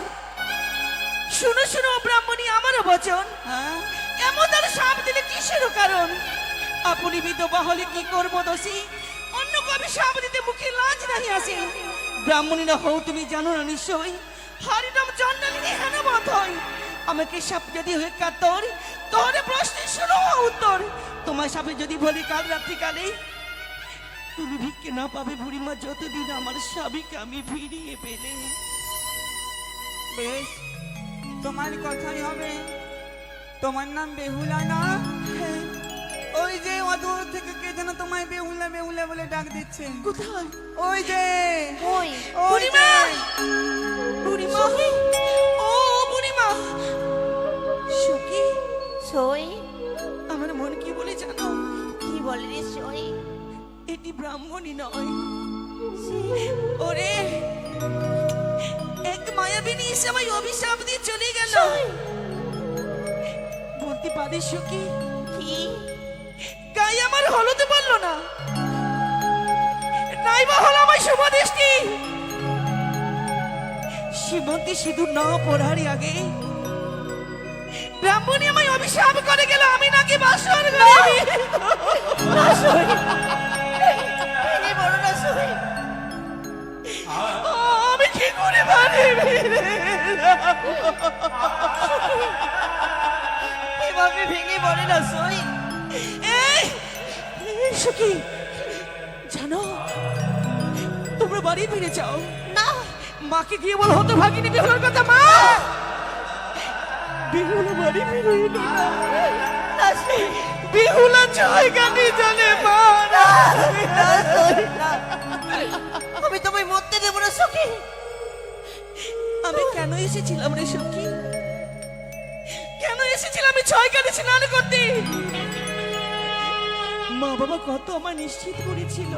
শুনো শুনো ব্রাহ্মণী, আমারও বচন। হ্যাঁ, এমন আর সাপ দিলে কিসের কারণ? আপনি বিধবা হলে কি করবো দোষী? অন্য কবি সাপ দিতে মুখে লাজ নাহি আসে। ব্রাহ্মণীরা হও তুমি জানো না নিশ্চয়, হরিনাম চন্ডালিনী হেন বধ হয়। আমাকে সাপ যদি হয়ে কাতর, তোরে প্রশ্নে শুনো উত্তর। তোমার সাপে যদি বলি কাল রাত্রিকালে, তুমি ভিক্ষে না পাবে বুড়িমা যতদিন আমার স্বামীকে আমি ফিরিয়ে পেলে। বেশ, তোমার কথাই হবে। তোমার নাম বেহুলা না? হ্যাঁ, ওই যে অদূর থেকে কে যেন তোমায় বেহুলা বেহুলা বলে ডাক দিচ্ছে। কোথায়? ওই যে, ওই ওই বুড়িমা! যে। বুড়িমা, ও বুড়িমা, সখী, সই আমার মন কি বলে জানো? কি বলে রে সই? এটি ব্রাহ্মণী নয়। ওরে, এক মায়াবিনী এসে আমায় অভিশাপ দিয়ে চলে গেল। বলতে পারিস সখী, কি? গায়ে আমার হলুদ বললো না, নাইবা হলো আমার শুভ দৃষ্টি। সীমন্তি সিঁদুর না পড়ারই আগে ব্রাহ্মণী আমায় অভিশাপ করে গেল আমি নাকি বাসর করি। ভেঙে পড়ো না সই। আমি কি করে পারি? এভাবে ভেঙে পড়ে না সই। এই সখী, জানো তোমরা বাড়ি ফিরে যাও। না, মাকে গিয়ে বল হতো ভাগিনী বেহুলার কথা। মা, বেহুলা বাড়ি ফিরে এলো না। না সই, বেহুলা জয় গানে জানে মা। না সই, না। আমি তোমায় মরতে দেবো না সখী। আমি কেন এসেছিলাম রে সখী? কেন এসেছিলাম আমি ছয় কানে স্নান করতে? মা বাবা কত আমার নিশ্চিত করেছিল,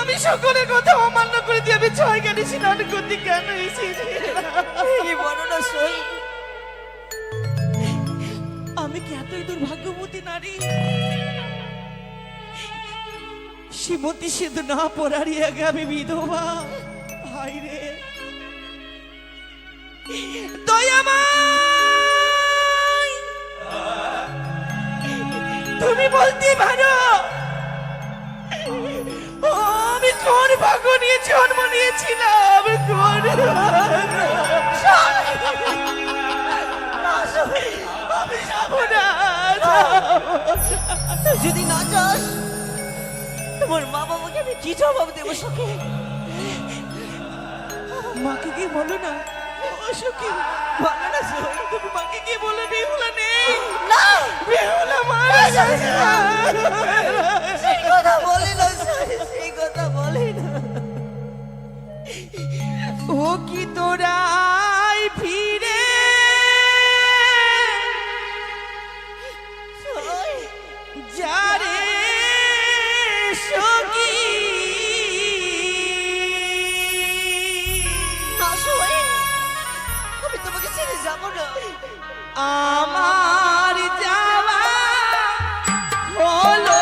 আমি সকলের কথা অমান্য করে দিয়ে আমি ছয় কানে স্নান করতে কেন এসেছি? ভেঙে পড়ো না সই। আমি কি এতই দুর্ভাগ্যবতী নারী? শ্রীমতী সিদ্ধ না পড়ারই আগে আমি বিধবা। হায় রে দয়াময়, তুমি বলতে পারো আমি কোন ভাগ্য নিয়ে জন্ম নিয়েছিলাম? কোন আমি যাব না। যদি না যাস তোমার মা বাবাকে আমি কি জবাব দেবো সখী? মাকে গিয়ে বলো না ও সখী, বলো না সখী। তুমি মাকে গিয়ে বলো বেহুলা নেই, না, বেহুলা মারা গেছে। সেই কথা বলি না সখী, সেই কথা বলি না। ও কি তোরাই ফিরে যারে সখী, না সখী, আমি তোমাকে ছেড়ে যাবো না। আমার যাওয়া হলো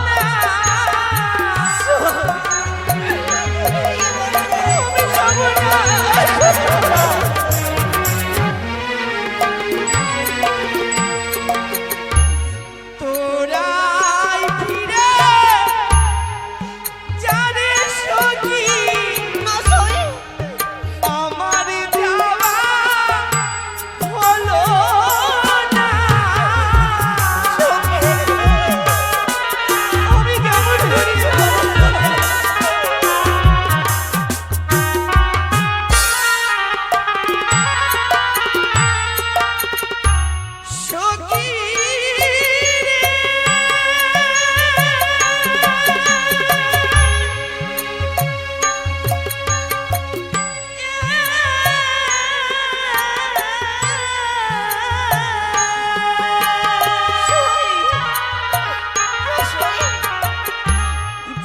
না। আমি যাবো না। তোরাই ফিরে যারে সখী, না সখী, আমার যাওয়া হলো না। আমি কেমন করি সখী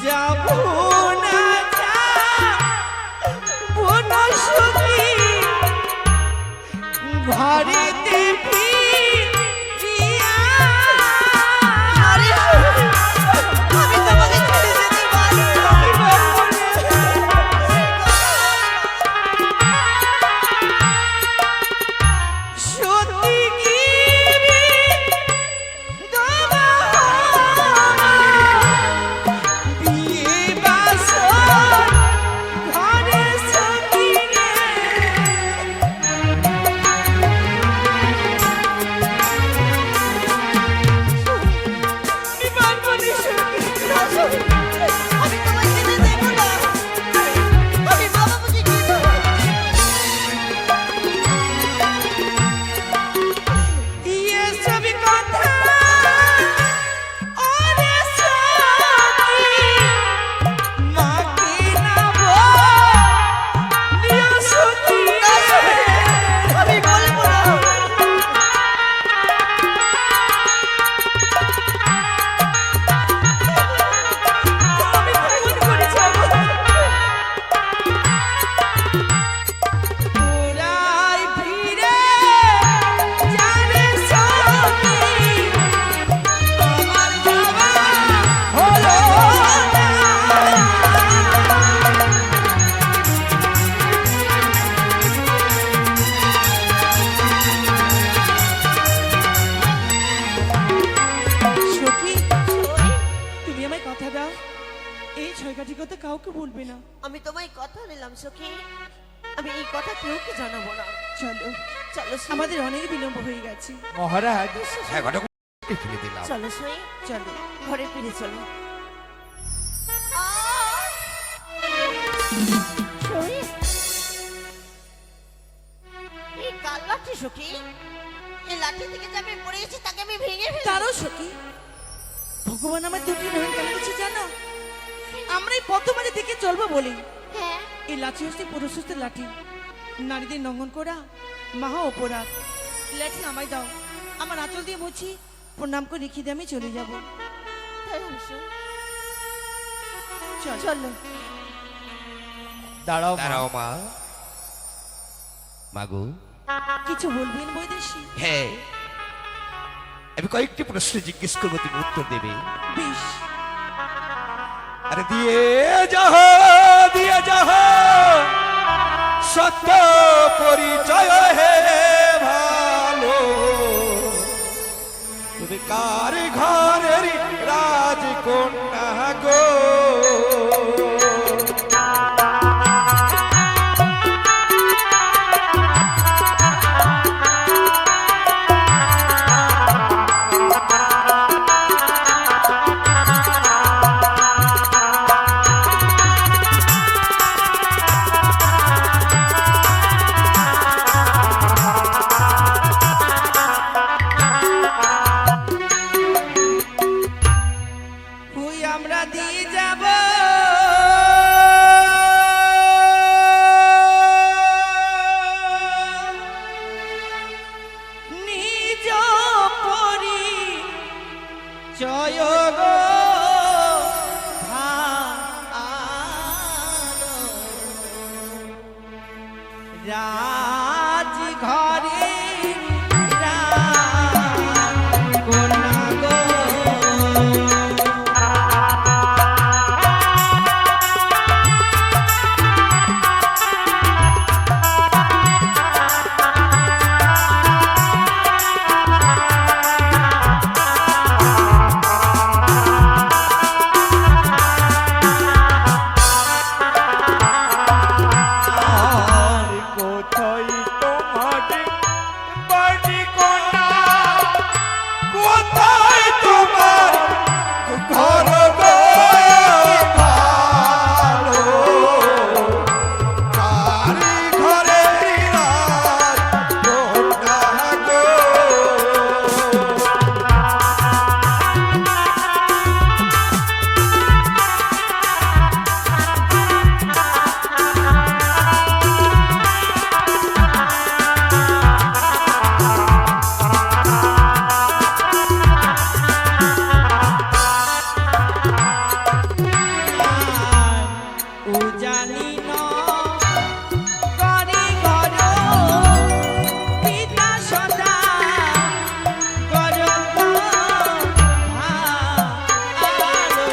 যাবো না, যাবো না সখী, ঘরেতে ফিরিয়া। আরে সখী, আমি তোমাকে ছেড়ে যেতে পারি না। সত্যি কি বিয়ে বাসর ঘরে সখী রে। আমি পারবো না সখী। না সখী, আমি তোমাকে ছেড়ে দেবো না। আমি মা বাবাকে কি জবাব ये सब কথা ওরে সখী, মাকে না বলিও সখী। আমি বলবো না। আমি কেমন করে যাবো? তোরাই ফিরে যারে সখী, আমার যাওয়া হলো না। সখী, তুমি আমায় কথা দাও, এই ছয়কাঠি কথা কাউকে বলবে না। আমি তোমায় কথা নিলাম সখী, আমি এই কথা কেউকে জানাবো না। চলো, চলো সখী, আমাদের অনেক বিলম্ব হয়ে গেছে। মহারাজ, হ্যাঁ ঘটক ফেলে দিলাম। চলো সখী, চলো। ঘরে ফিরে চলো। সখী, এই কাল লাঠি সখী, এই লাঠি থেকে যে আমি পড়ে গেছি তাকে আমি ভেঙে ফেলবো। তারও সখী, ভগবান আমার দুটি নয় কেন কিছু জানো? আমরা এই পথ মাঝে দিকে চলবো বলি হ্যাঁ, এই লাঠি হচ্ছে পুরুষ হচ্ছে লাঠি, নারীদের লঙ্ঘন করা মহা অপরাধ। লাঠি আমায় দাও, আমার আঁচল দিয়ে মুছি প্রণাম করে রেখে দিয়ে আমি চলে যাবো। তাই হবে সখী। চল। চলো। দাঁড়াও মা। দাঁড়াও মা। মাগো, কিছু বলবেন বৈদেশী? হ্যাঁ, আমি কয়েকটি প্রশ্ন জিজ্ঞেস করবো, তুমি উত্তর দেবে। বেশ। আরে দিয়ে যাহ সত্য পরিচয় হে ভালো, তুমি কার ঘরের রাজকন্যা গো? আমরা দিয়ে যাব নিজ পরিচয় গো রাজ ঘরে কন্যা গো কোথায় তোমার বাড়ি কোনা, কোথায় তোমার ঘর গো ভালো, কারি ঘরে রাজ কন্যা গো। ও জানি না করে ঘর পিতা সদা গরম আলো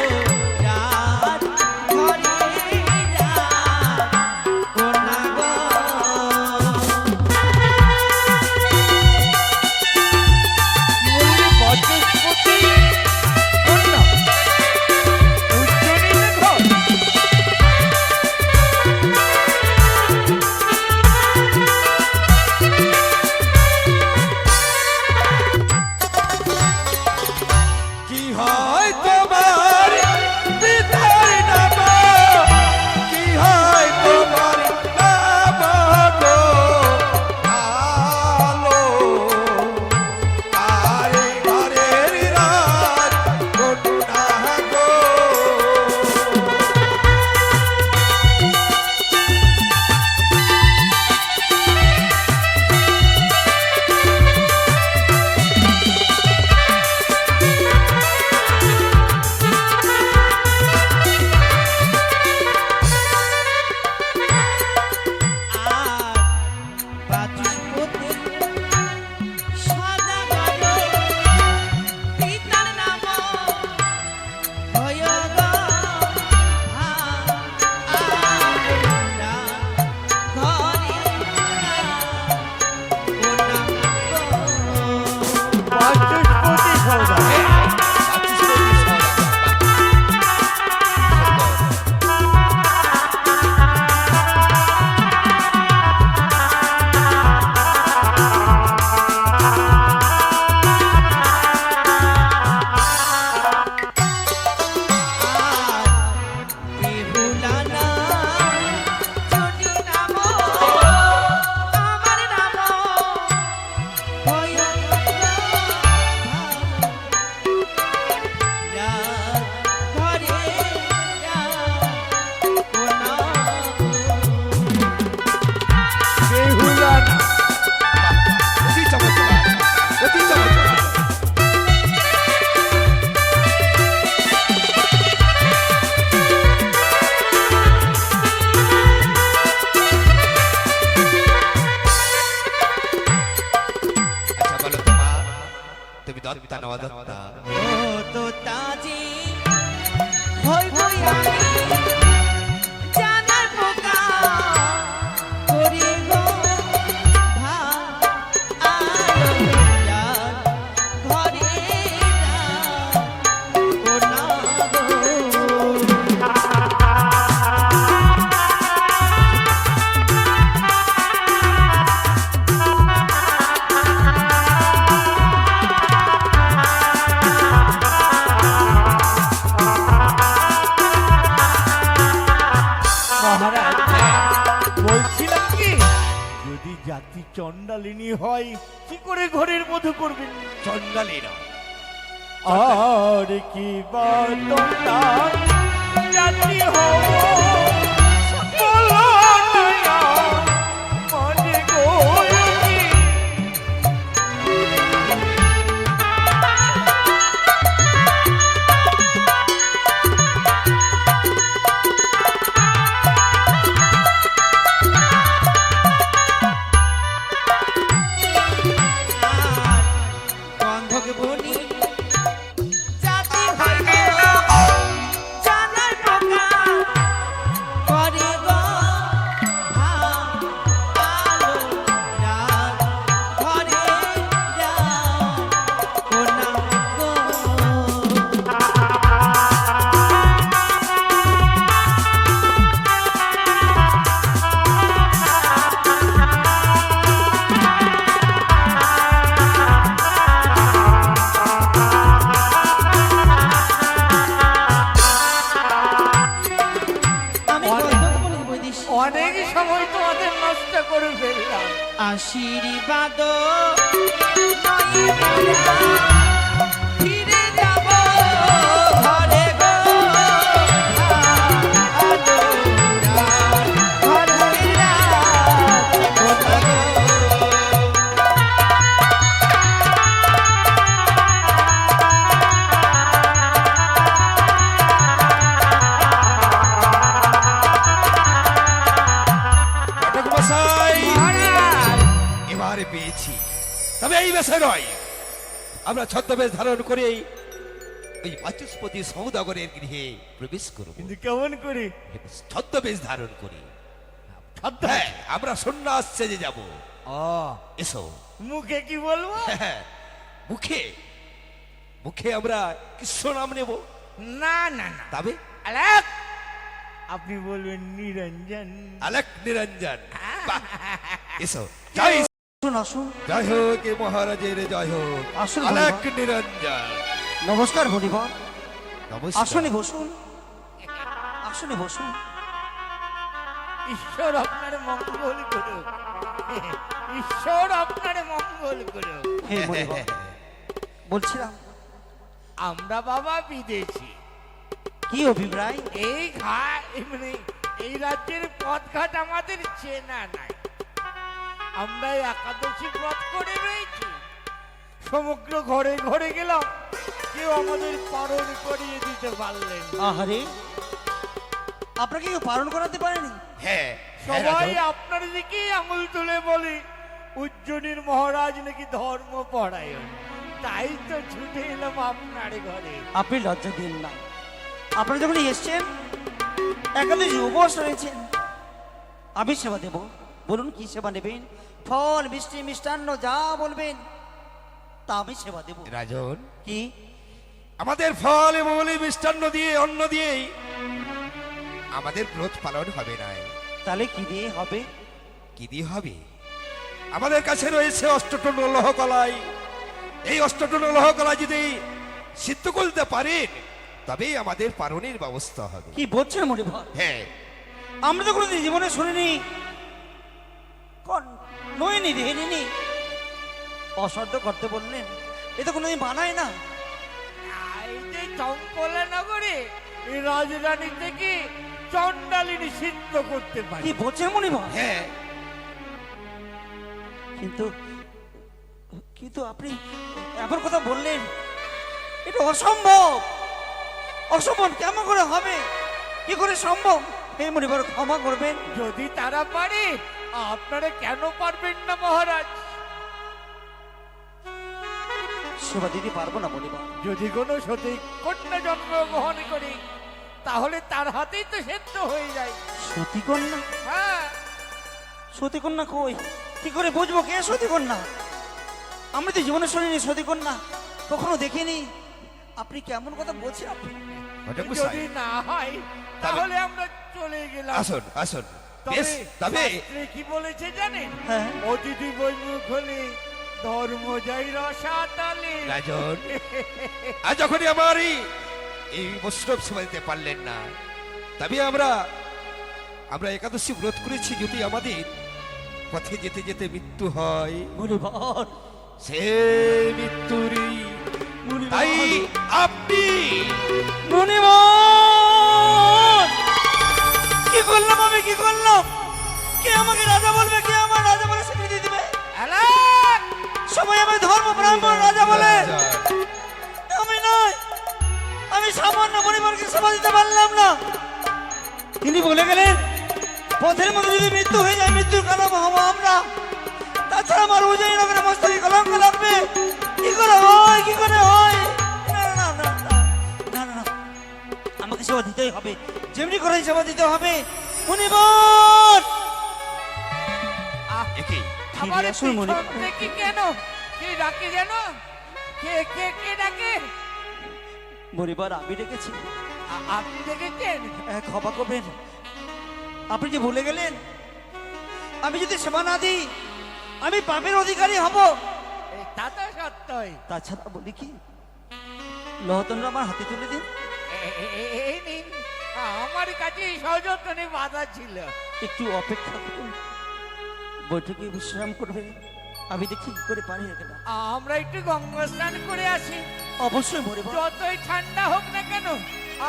রাত ঘরে কন্যা গো বাচস্পতি কন্যা উজ্জ্বলী ঘর। কি হয় তোমার পিতার নাম, কি হয় তোমার নাম গো আলো, কারি ঘরের রাজ কন্যা গো। বাচস্পতি সদা গো পিতার নাম হয় গো ঘরে বাচস্পতি সর্দার। বিহুলানা যদি নাম আমার নাম হয় ঘরে বেহুলা না। অতি চমৎকার, অতি চমৎকার। আচ্ছা বলো তো মা, তুমি দত্তা না অদত্তা? ও তো তাজি হইব আমি জানার পোকা করি গো ঘরে কন্যা গো মহারাজ বলছিলাম কি, যদি জাতি চণ্ডালিনী হয় কি করে ঘরের মধু করবেন? চণ্ডালী না, আর কি বা তোমরা জাতি হব বলো না মনে গো গন্ধক বনি জাতি হইবে জানার প্রকার করে গো আলো রাত ঘরে রাত কোনা গো আমি গন্ধক বনি বৈদেশি অনেক সময় তোমাদের নষ্ট করে ফেললাম। আশীর্বাদ ফিরে যাব ঘরে গো আলো রাত ঘরে রাত কোথা গো পাঠক মশাই এবারে পেয়েছি, তবে এই বেশে নয়। আমরা ছদ্মবেশ ধারণ করে ওই বাচস্পতি সৌদাগরের গৃহে প্রবেশ করব। কিন্তু কেমন করে? ছদ্মবেশ ধারণ করি। ছদ্ম হ্যাঁ, আমরা সন্ন্যাস সেজে যাব। ও এসো। মুখে কি বলবো? হ্যাঁ, মুখে মুখে আমরা কৃষ্ণ নাম নেব। না না না, তবে আলাপ আপনি বলবেন নিরঞ্জন। আলেক নিরঞ্জন। বাহ, এসো। জয় আসুন আসুন। জয় হোক এ মহারাজের জয় হোক। আসুন, আলেক ভগবান। নিরঞ্জন। নমস্কার হরিবর। নমস্কার। আসনে বসুন, আসনে বসুন। ঈশ্বর আপনার মঙ্গল করুক, ঈশ্বর আপনার মঙ্গল করুক। হে হরিবর, বলছিলাম আমরা বাবা বিদেশি, কি অভিপ্রায়? এই মানে এই রাজ্যের পথঘাট আমাদের চেনা নাই। আমরা একাদশী ব্রত করে রয়েছি, সমগ্র ঘরে ঘরে গেলাম, কেউ আমাদের পালন করিয়ে দিতে পারলেন না। আহারে, আপনাকে কেউ পালন করাতে পারেনি? হ্যাঁ, সবাই আপনার দিকেই আঙুল তুলে বলি উজ্জয়িনীর মহারাজ নাকি ধর্ম পড়ায়ন, তাই তো ছুটে এলাম আপনার ঘরে। আপনি লজ্জা দিন না। আপনারা যখন এসছেন, একাদশী উপবাস রয়েছেন, আমি সেবা দেব। বলুন কি সেবা নেবেন? ফল মিষ্টি মিষ্টান্ন যা বলবেন তা আমি সেবা দেব। রাজন, কি? আমাদের ফল এবং মিষ্টান্ন দিয়ে অন্ন দিয়েই আমাদের ব্রত পালন হবে না। তাহলে কি দিয়ে হবে? কি দিয়ে হবে? আমাদের কাছে রয়েছে অষ্টটন লৌহ কলাই। এই অষ্টটন লৌহ কলাই যদি সিদ্ধ করতে পারেন তবেই আমাদের পালনের ব্যবস্থা হবে। কি বলছেন মনিভর? হ্যাঁ, আমরা তো কোনোদিন জীবনে শুনিনি, নইনি দেখিনি। অশ্রদ্ধ করতে বললেন, এ তো কোনোদিন বানায় না। এই যে চম্পলা নগরে এই রাজধানী থেকে চণ্ডালিনী সিদ্ধ করতে পারি। কি বলছেন মনিভর? হ্যাঁ, কিন্তু কিন্তু আপনি এমন কথা বললেন, এটা অসম্ভব। অসম্ভব কেমন করে হবে? কি করে সম্ভব? হে মনিবর, ক্ষমা করবেন। যদি তারা পারে আপনারা কেন পারবেন না মহারাজ? সেবা দিতে পারবো না মনিবর। যদি কোনো সতী কন্যা জন্মগ্রহণ করি তাহলে তার হাতেই তো সেদ্ধ হয়ে যায়। সতী কন্যা? হ্যাঁ, সতী কন্যা কই? কি করে বুঝবো কে সতী কন্যা? আমরা তো জীবনে শুনিনি সতী কন্যা, কখনো দেখিনি। আপনি কেমন কথা বলছেন? আপনি ঘটক যদি মশাই, না হয় তাহলে আমরা চলে গেলাম। আসুন আসুন। তবে বেশ, তবে শাস্ত্রে কি বলেছে জানেন? হ্যাঁ। অতিথি বৈমুখ হলে ধর্ম যাই রসাতালে। রাজন, আজ যখনই আমার এই বৈষ্ণব সেবা দিতে পারলেন না, তবে আমরা একাদশী ব্রত করেছি। যদি আমাদের পথে যেতে যেতে মৃত্যু হয়, মনিবর, সে মৃত্যুরই তাই আপনি মুনিমন, কি করলাম আমি, কি করলাম? কে আমাকে রাজা বলবে, কে আমার রাজা বলে স্বীকৃতি দিবে? আলাক! সবাই আমায় ধর্ম ব্রাহ্মণ রাজা বলে, আমি নয়। আমি সামান্য পরিবারকে সেবা দিতে পারলাম না। তিনি বলে গেলেন, পথের মধ্যে যদি মৃত্যু হয়ে যায়, মৃত্যুর কারণ হবো আমরা। তাছাড়া আমার উজয়ী নগরে মস্তকে কলঙ্ক লাগবে। কি করে হয়, কি করে হয়? না না না না না না, আমাকে সেবা দিতেই হবে, যেমনি করে সেবা দিতে হবে। মুনিবর, একে আমার আসুন মনে পিছন থেকে কেন কে ডাকে যেন? কে কে কে ডাকে? মনিবর আমি ডেকেছি। আপনি দেখেছেন? ক্ষমা করবেন, আপনি যে ভুলে গেলেন, আমি যদি সেবা না দিই আমি পাপের অধিকারী হব। তা তো সত্যই। তাছাড়া বলি কি, লহতনরা আমার হাতে তুলে দিন। এই নিন, আমার কাছে সযত্নে বাধা ছিল। একটু অপেক্ষা করুন, বৈঠকে বিশ্রাম করবে, আমি দেখি কি করে পারি না। আমরা একটু গঙ্গা স্নান করে আসি। অবশ্যই মরিব। যতই ঠান্ডা হোক না কেন,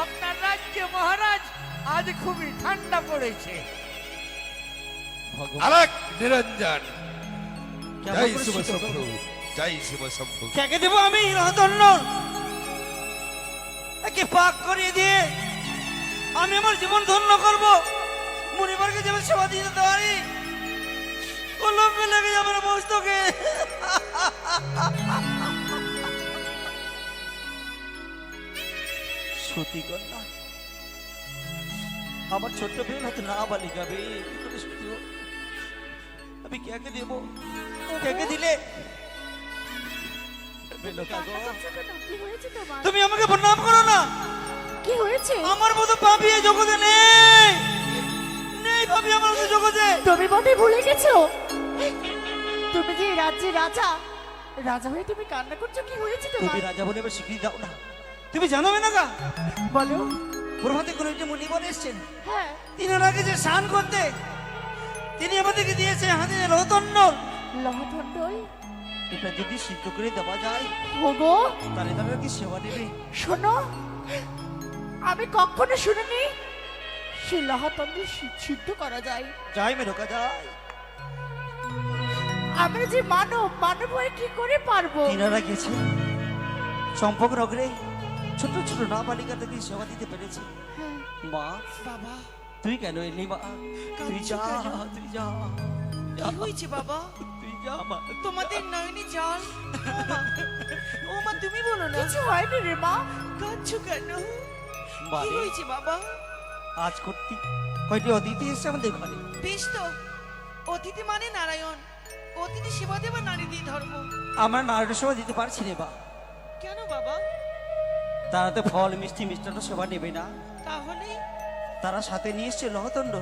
আপনার রাজ্য মহারাজ আজ খুবই ঠান্ডা পড়েছে। আলাক নিরঞ্জন, কেমন জয় করে শিব শীতল শম্ভু, জয় শিব শম্ভু। খেকে দেবো আমি লহতন্ন, একে পাক করিয়ে দিয়ে আমি আমার জীবন ধন্য করব। মুনিবারকে যেমন সেবা দিতে পারি, কলঙ্ক লেগে যাবে না মস্তকে। সতী কন্যা, আমার ছোট্ট বেল হাতে না বালিকা বে, আমি কেকে দেবো, কেকে দিলে বেলকা গো, কি হয়েছে তোমার? তুমি আমাকে বদনাম করো না। কি হয়েছে? আমার মতো পাপী এই জগতে নেই, নেই পাপী আমার মতো জগতে। তুমি বোধহয় ভুলে গেছো, তুমি যে এই রাজ্যের রাজা, রাজা হয়ে তুমি কান্না করছো। কি হয়েছে তুমি তোমার? রাজা বলে এবার স্বীকৃতি দাও না। তুমি জানো না গা, বলো। প্রভাতে কোনো একটি মুনিবর এসছেন, হ্যাঁ, তিনি ওনাকে যে স্নান করতে, তিনি আমাদেরকে দিয়েছে হাতে রতন্য। লহতণ্ডই এটা যদি সিদ্ধ করে দেওয়া যায়, ওগো তাহলে তারা কি সেবা নেবে? শোনো, আমি কখনো শুনিনি সে লহতণ্ড সিদ্ধ করা যায়। যাই মেরোকা যাই, আমি যে মানব, মানব হয়ে কি করে পারবো? তিনারা গেছে চম্পক নগরে, ছোট ছোট না বালিকাদেরকে সেবা দিতে পেরেছে। হ্যাঁ, মা, বাবা, তুই কেন এলি মা? তুই যা, তুই যা, কি হয়েছে বাবা? তুই যা মা। তোমাদের নয়নে জল। ও মা, তুমি বলো না, কিছু হয়নি রে মা। কাঁদছো কেন? কি বারে, হয়েছে বাবা? আজ করতি কয়টি অতিথি এসছে আমাদের ঘরে। বেশ তো, অতিথি মানে নারায়ণ, অতিথি সেবা দেবা নারীদের ধর্ম। আমরা নারীর সেবা দিতে পারছি না বা, কেন বাবা? তারা তো ফল মিষ্টি মিষ্টান্ন সেবা নেবে না। তাহলে তারা সাথে নিয়ে এসছে লহতণ্ড,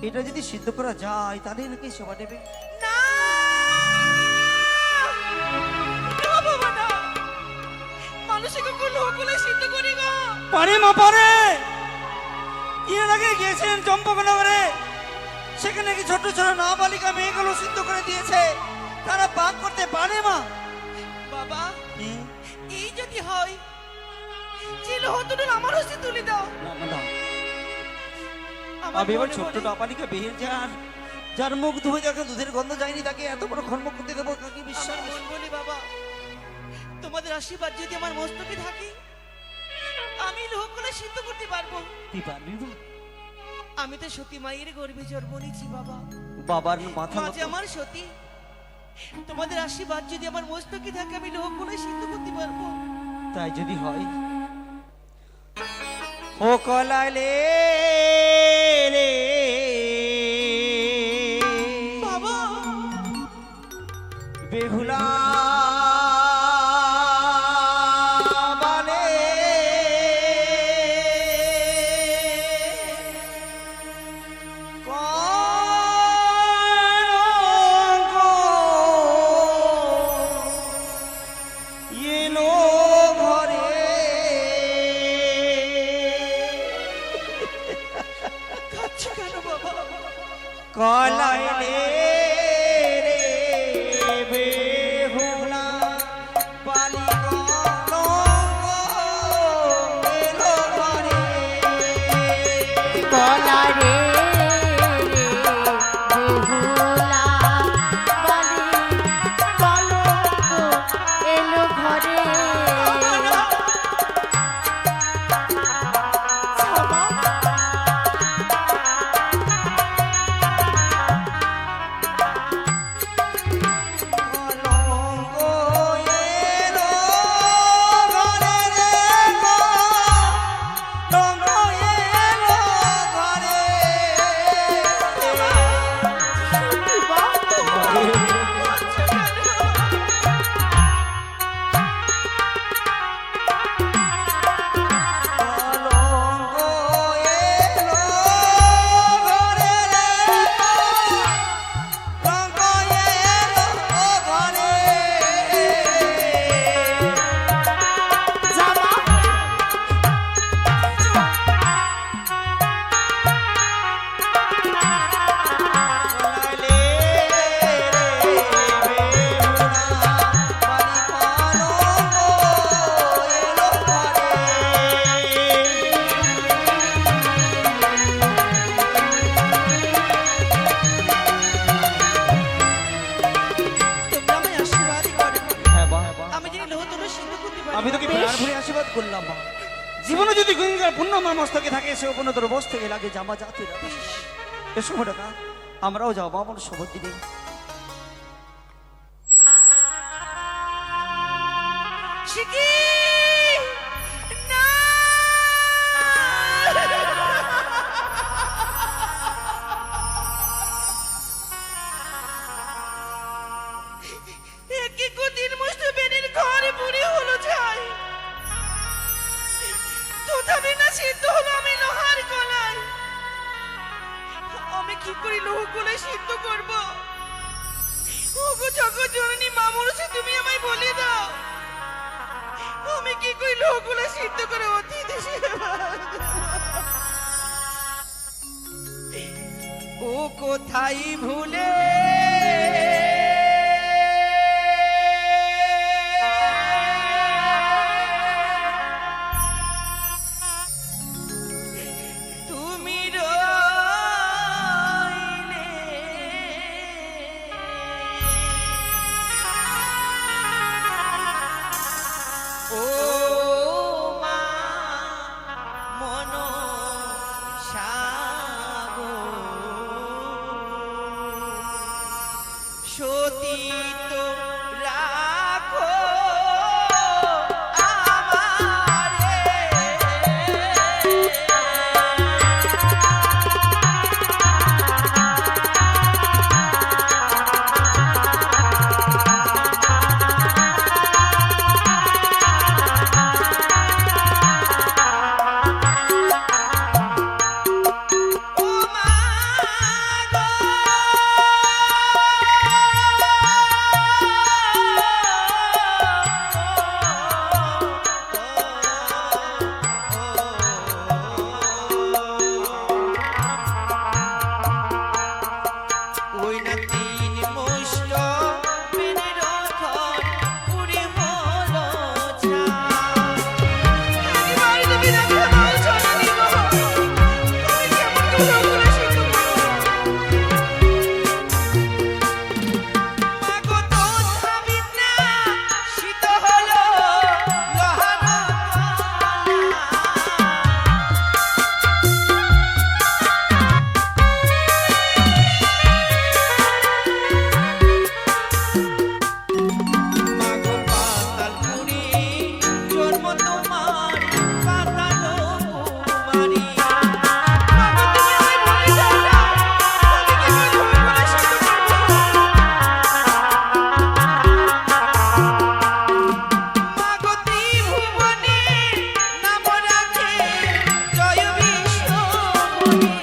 এটা যদি সিদ্ধ করা যায় তাহলে নাকি সেবা নেবে। না, না বাবা না, মানুষকে কখনো বলে সিদ্ধ করি গো। পারে মা পারে, এর আগে গিয়েছেন চম্পকনগরে, সেখানে কি ছোট ছোট নাবালিকা মেয়েগুলো সিদ্ধ করে দিয়েছে, তারা পাক করতে পারে মা। বাবা, এই যদি হয়, যে লহতণ্ডুল আমার হস্তে তুলে দাও। না না না, আমার আমি এবার মনে ছোট্ট মনে- নাবালিকা বের যান, যার মুখ ধুয়ে যাকে দুধের গন্ধ যায়নি, তাকে এত বড় কর্ম করতে দেবো কাকে বিশ্বাস? আমার মন বলে বাবা, তোমাদের আশীর্বাদ যদি আমার মস্তকে থাকে, আমি লোকগুলো সিদ্ধ করতে পারবো। তুই পারবি মা? আমি তো সতী মায়ের গর্ভে জন্ম নিয়েছি বাবা, বাবার মাথা মাঝে নত। আমার সতী। তোমাদের আশীর্বাদ যদি আমার মস্তকে থাকে, আমি লোকগুলো সিদ্ধ করতে পারবো। তাই যদি হয়, ও কলালে রে বাবা, বেহুলা বালে, কলঙ্ক এলো ঘরে। কাঁদছো কেন বাবা? কলায় রে বেহুলা বালি গলা রে বেহুলা বলে কলঙ্ক এলো ঘরে সবা কলঙ্ক এলো ঘরে রে কলঙ্ক এলো ঘরে। কলঙ্ক এলো ঘরে রে কলঙ্ক এলো ঘরে। জামা বলাইলে রে বেহুলা বাড়ি কলঙ্ক এলো ঘরে। তোমরা আমায় আশীর্বাদ করো। হ্যাঁ বাহ বাহ। আমি যদি লোহ তোলো সিদ্ধ করতে পারি আমি তোকে প্রাণ ভরে আশীর্বাদ করলাম মা। জীবনে যদি গঙ্গার পুণ্য আমার মস্তকে থাকে সে পুণ্য তোর বস থেকে লাগে জামা জাতির এসো টাকা আমরাও যাবো আমার শপথ দিবি। শিকি না একই কুতির মুষ্ট বেনির ঘরে পুরি হলো ছাই তথাপি না সিদ্ধ হলো আমি লোহার গলায় আমি কি করে লোহ গলায় সিদ্ধ করব ওগো জগৎ জননী মা মনসা তুমি আমায় বলে দাও আমি কি করে লোহ গলায় সিদ্ধ করে অতীত ও কোথায় ভুলে তুমি রইলে ও মা মন সতী তো রাখো আমারে ও মা গো ওই না তিন মুষ্ট পেনের ঘর পুরি হলো ছাই বাড়িতে বিরাট দাও জননী গো আমি কেমন করে ওগুলো সিদ্ধ করব মাগো তো থামিত না শীত হলো লোহার গলা মাগো পাতালপুরি জন্ম তোমার পাতালো কুমারী মাগো তুমি আমায় ভুলে যাও না আমি কি করে লোহার গলায় সিদ্ধ করব মাগো ত্রিভুবনে নাম রাখে জয় বিশ্বমণি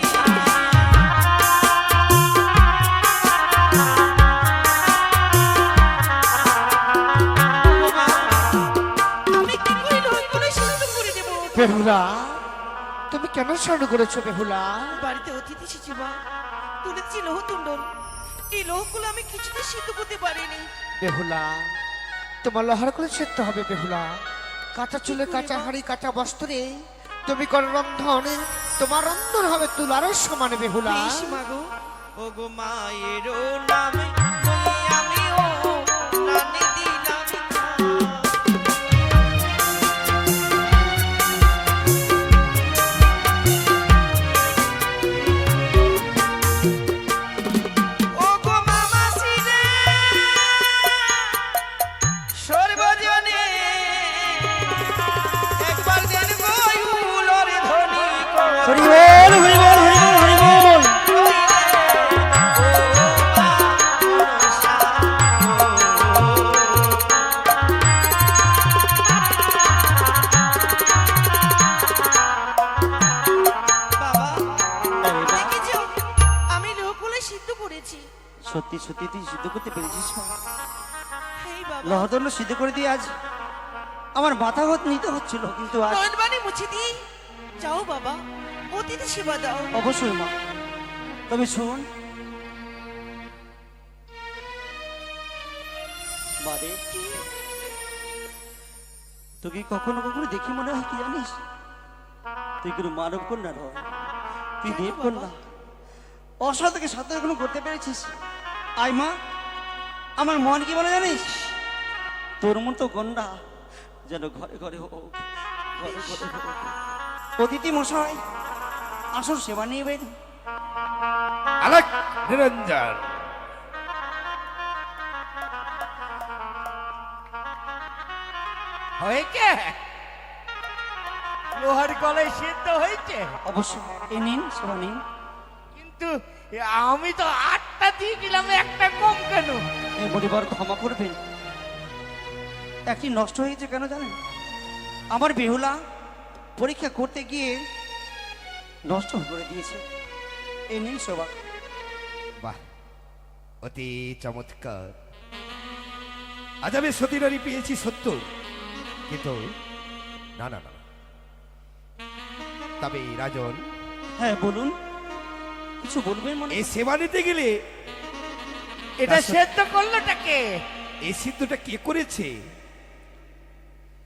আমি কি করে লোহার গলায় সিদ্ধ করে দেব বেহুলা তুমি কেন স্মরণ করেছো বেহুলা? বাড়িতে অতিথি এসেছে মা তুলেছি লোহ তুণ্ডন এই লোহগুলো আমি কিছুতে সিদ্ধ করতে পারিনি বেহুলা তোমার লোহার করে সেদ্ধ হবে বেহুলা। কাঁচা চুলে কাঁচা হাড়ি কাঁচা বস্ত্রে তুমি করো রন্ধন, তোমার অন্তর হবে তুলারের সমান বেহুলা। বেশ মাগো। ও গো মায়ের নামে ওই আমিও নামে দিলাম ও গো মামাসি রে সর্বজনে একবার যেন গয়ুলোর ধ্বনি করে হরি বল হরি বল হরি বল হরি বল। দেখেছো আমি লোকুলে সিদ্ধ করেছি। সত্যি সত্যি তুই সিদ্ধ করতে পেরেছিস মা? এই বাবা লহদন্য সিদ্ধ করে দিয়ে আজ আমার মাথা নিতে হচ্ছিল, কিন্তু আজ নয়নবাণী মুছে দিই। যাও বাবা, অতিথি সেবা দাও। অবশ্যই মা। তবে শোন বারে, তোকে কখনো কখনো দেখি মনে হয় কি জানিস, তুই কোনো মানব কন্যা নয়, তুই দেব কন্যা। অসতকে সত্য এখনো করতে পেরেছিস। আয় মা, আমার মন কি বলে জানিস, তোর মতো কন্যা যেন ঘরে ঘরে হোক, ঘরে ঘরে হোক। অতিথি মশাই আসল সেবা নিবেন। আলাক নিরঞ্জন, হয়েছে লোহার গলায় সিদ্ধ হয়েছে, অবশ্যই এ নিন, সেবা নিন। কিন্তু আমি তো 8টা দিয়ে গেলাম, একটা কম কেন? এ বলিবার ক্ষমা করবেন, একটি নষ্ট হয়েছে কেন জানেন? আমার বেহুলা পরীক্ষা করতে গিয়ে নষ্ট করে দিয়েছে। এ নিন সেবা। বাহ, অতি চমৎকার। আজ আমি সতী নারী পেয়েছি সত্য, কিন্তু না না না, তবে রাজন, হ্যাঁ বলুন, কিছু বলবেন মনে? এই সেবা নিতে গেলে এটা সেদ্ধ করলোটাকে? এই সিদ্ধটা কে করেছে?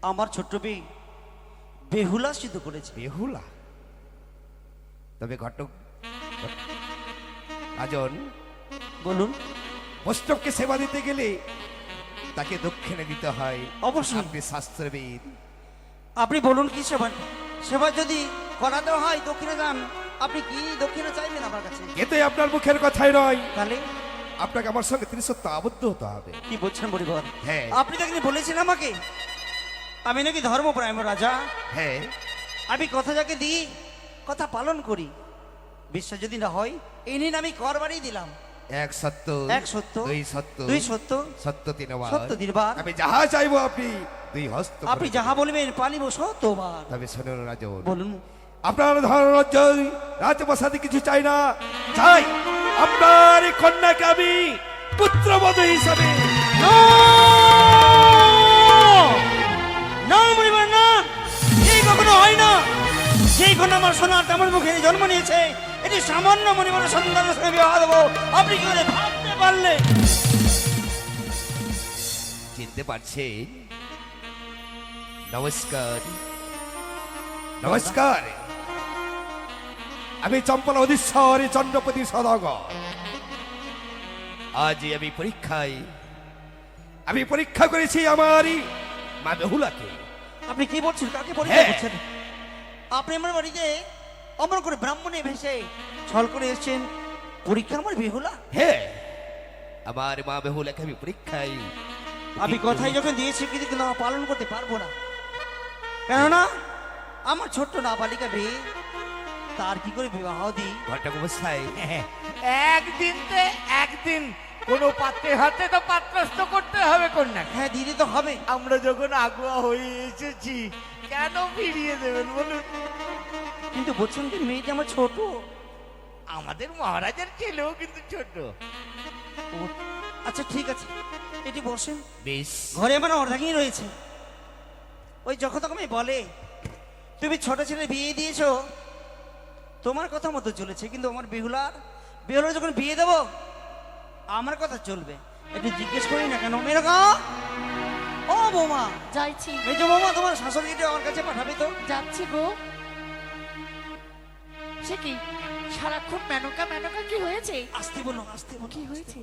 আমার ছোট্ট মেয়ে বেহুলা সিদ্ধ করেছে। বেহুলা? তবে ঘটক রাজন, বলুন। বৈষ্ণবকে সেবা দিতে গেলে তাকে দক্ষিণে দিতে হয়, অবশ্যই। আপনি শাস্ত্রবিদ। আপনি বলুন কি সেবা? সেবা যদি করাতে হয় দক্ষিণে যান, আপনি কি দক্ষিণে চাইবেন আমার কাছে? এতে আপনার মুখের কথাই নয়, তাহলে আপনাকে আমার সঙ্গে ত্রিসত্য আবদ্ধ হতে হবে। কি বলছেন পরিবার? হ্যাঁ। আপনি তো একদিন বলেছেন আমাকে আমি নাকি ধর্মপ্রায় রাজা, হ্যাঁ, আমি কথা যাকে দিই কথা পালন করি। বিশ্বাস যদি না হয় এই নিন, আমি কর বাড়ি দিলাম। এক সত্য, এক সত্য, দুই সত্য, দুই সত্য, সত্য তিনবার, সত্য তিনবার। আমি যাহা চাইবো আপনি দুই হস্ত করে আপনি দিন। যাহা বলবেন পানিব সত্যবার। তবে শুনুন রাজন, বলুন। আপনার ধর্মজয় রাজপ্রসাদে কিছু চাই না, চাই আপনার এই কন্যাকে আমি পুত্রবধূ হিসাবে। না মরিবার না, এই কখনো হয় না। যেই কোন আমার সোনার তেমন মুখে জন্ম নিয়েছে, এটি সামান্য মরিবার সন্তানের সঙ্গে বিবাহ দেবো, আপনি কি করে ভাবতে পারলে? চিনতে পারছেন? নমস্কার, নমস্কার। আমি চম্পলা অধীশ্বর চন্দ্রপতি সদাগর। আজ আমি পরীক্ষা করেছি আমারই মা বেহুলাকে। আপনি কি বলছেন? কাকে পরীক্ষা হ্যাঁ। করছেন? আপনি আমার বাড়িতে অমর করে ব্রাহ্মণে ভেসে ছল করে এসেছেন, পরীক্ষা আমার বেহুলা? হ্যাঁ, আমার মা বেহুলাকে আমি পরীক্ষায় আমি কথাই যখন দিয়েছি কিন্তু না পালন করতে পারবো না, কেননা আমার ছোট্ট নাবালিকা মেয়ে, তার কি করে বিবাহ দিই? ঘটক অবস্থায় একদিন তো একদিন কোন পাত্রের হাতে তো পাত্রস্থ করতে হবে কন্যা। হ্যাঁ দিদি তো হবে। আমরা যখন আগুয়া হয়ে এসেছি কেন ফিরিয়ে দেবেন বলুন? কিন্তু বলছেন যে মেয়েটা আমার ছোট। আমাদের মহারাজের ছেলেও কিন্তু ছোট। ও, আচ্ছা ঠিক আছে, এটি বসেন। বেশ, ঘরে আমার অর্ধাঙ্গী রয়েছে, ওই যখন তখন বলে তুমি ছোট ছেলে বিয়ে দিয়েছো, তোমার কথা মতো চলেছে, কিন্তু আমার বেহুলার যখন বিয়ে দেবো আমার কথা চলবে। একটু জিজ্ঞেস করি না কেন মেরকা? ও বৌমা, যাইছি মেজো বৌমা, তোমার শাশুড়িটা আমার কাছে পাঠাবে তো। যাচ্ছি গো। সে কি সারাক্ষণ মেনকা মেনকা কি হয়েছে? আসতে বলো, আসতে বলো। কি হয়েছে?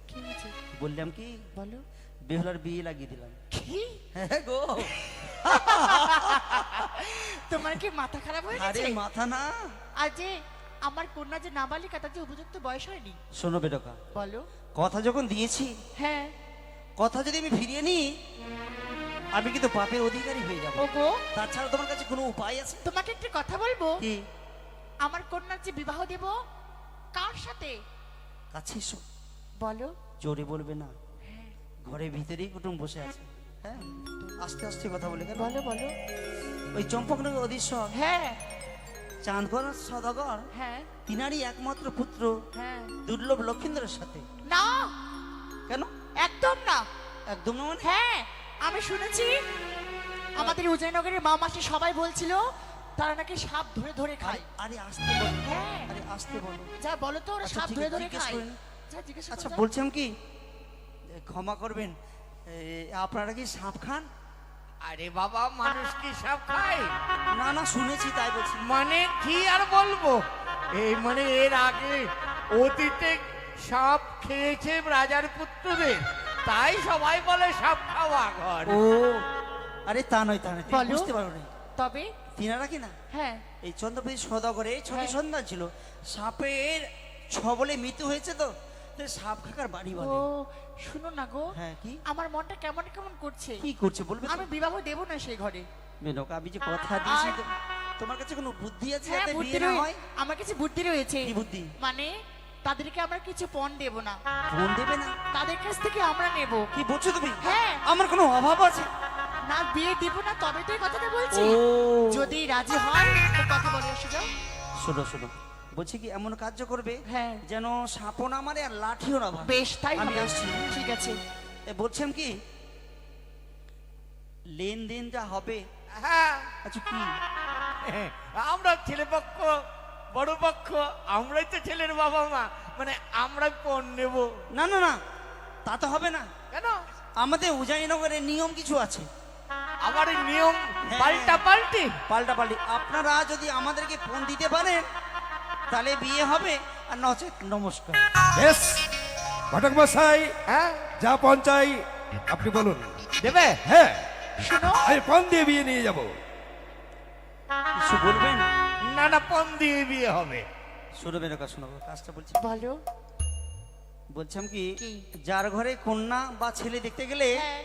কি হয়েছে বললাম কি, বলো। বেহুলার বিয়ে লাগিয়ে দিলাম। কি? হ্যাঁ গো। তোমার কি মাথা খারাপ হয়ে আরে গেছে? মাথা না, আজ যে আমার কন্যা যে নাবালিকা, তার যে উপযুক্ত বয়স হয়নি। শোনো বেটকা, বলো। কথা যখন দিয়েছি, হ্যাঁ। কথা যদি আমি ফিরিয়ে নিই, আমি কিন্তু পাপের অধিকারী হয়ে যাবো। ওগো, তাছাড়া তোমার কাছে কোনো উপায় আছে? তোমাকে একটি কথা বলবো। কি? আমার কন্যার যে বিবাহ দেব, কার সাথে? কাছে এসো। বলো। জোরে বলবে না, ঘরের ভিতরেই কুটুম বসে আছে। হ্যাঁ, আস্তে আস্তে কথা বলে কেন? বলো বলো। ওই চম্পকনগর অধীশ্বর হ্যাঁ চাঁদগড় সদাগর হ্যাঁ তিনারই একমাত্র পুত্র হ্যাঁ। দুর্লভ লক্ষিন্দ্রের সাথে। না, কেন? একদম না। একদম না মানে? হ্যাঁ, আমি শুনেছি আমাদের উদয়নগরের মা মাসি সবাই বলছিল তারা নাকি সাপ ধরে ধরে খায়। আরে আসতে বলো, হ্যাঁ। আরে আসতে বলো। যা বলো তো, ওরা আচ্ছা, সাপ ঠিক ধরে আছে, ধরে জিজ্ঞেস খায়। করে নি। যা জিজ্ঞেস আচ্ছা করো, যা। বলছিলাম কি, ক্ষমা করবেন, আপনারা কি সাপ খান? আরে বাবা, মানুষ কি সাপ খায়? না না, শুনেছি তাই বলছি। মানে কি আর বলবো, এই মানে এর আগে অতীতে সাপ খেয়েছে রাজার পুত্রদের, তাই সবাই বলে সাপ খাওয়া ঘর। ও আরে তা নয়, তা নয়, তুমি বলো। বুঝতে পারো না। তবে তিনারা কি না হ্যাঁ এই চন্দ্রপতি সদাগরে ছটি হ্যাঁ। সন্তান ছিল, সাপের ছবলে মৃত্যু হয়েছে, তো তাই সাপ খাকার বাড়ি ও, বলে। শুনো না গো, হ্যাঁ, কি আমার মনটা কেমন কেমন করছে। কি করছে বলবে তো? আমি বিবাহ দেব না সেই ঘরে। মেনকা, আমি যে কথা দিয়েছি, আর- তোমার কাছে কোনো বুদ্ধি আছে হ্যাঁ, যাতে বুদ্ধি বিয়ে না রয়ে- হয়? আমার কাছে বুদ্ধি রয়েছে। কি বুদ্ধি? মানে তাদেরকে আমরা কিছু পণ দেব না, ফোন দেবে না? তাদের কাছ থেকে আমরা নেব। কি বলছো তুমি? হ্যাঁ। আমার কোনো অভাব আছে? না, বিয়ে দিব না, তবে তো এই কথাটা বলছি। ও। যদি রাজি হয় তো কথা বলে এসে যাও। শোনো শোনো, বলছি কি, এমন কার্য করবে হ্যাঁ। যেন সাপও না মারে আর লাঠিও না ভাঙে। বেশ, তাই আমি হবে। আসছি। ঠিক আছে। বলছিলাম কি, লেনদেন যা হবে। হ্যাঁ, আচ্ছা কি? আমরা ছেলে পক্ষ বড় পক্ষ, আমরাই তো ছেলের বাবা মা, মানে আমরাই পণ নেব। না না না, তা তো হবে না। কেন? আমাদের উজাইনগরের নিয়ম কিছু আছে। আবার এই নিয়ম হ্যাঁ। পাল্টা পাল্টি? পাল্টাপাল্টি। আপনারা যদি আমাদেরকে ফোন দিতে পারেন তাহলে বিয়ে হবে, আর নচেত নমস্কার। বেশ, ঘটক মশাই, হ্যাঁ, যা পণ চাই আপনি বলুন। দেবে? হ্যাঁ, শুনো, আমি পণ দিয়ে বিয়ে নিয়ে যাব। কিছু বলবেন? না না, পণ দিয়ে বিয়ে হবে। শুনো বেরোকা, শোনো, কাজটা বলছি। বলো। বলছিলাম কি, কি? যার ঘরে কন্যা বা ছেলে দেখতে গেলে হ্যাঁ।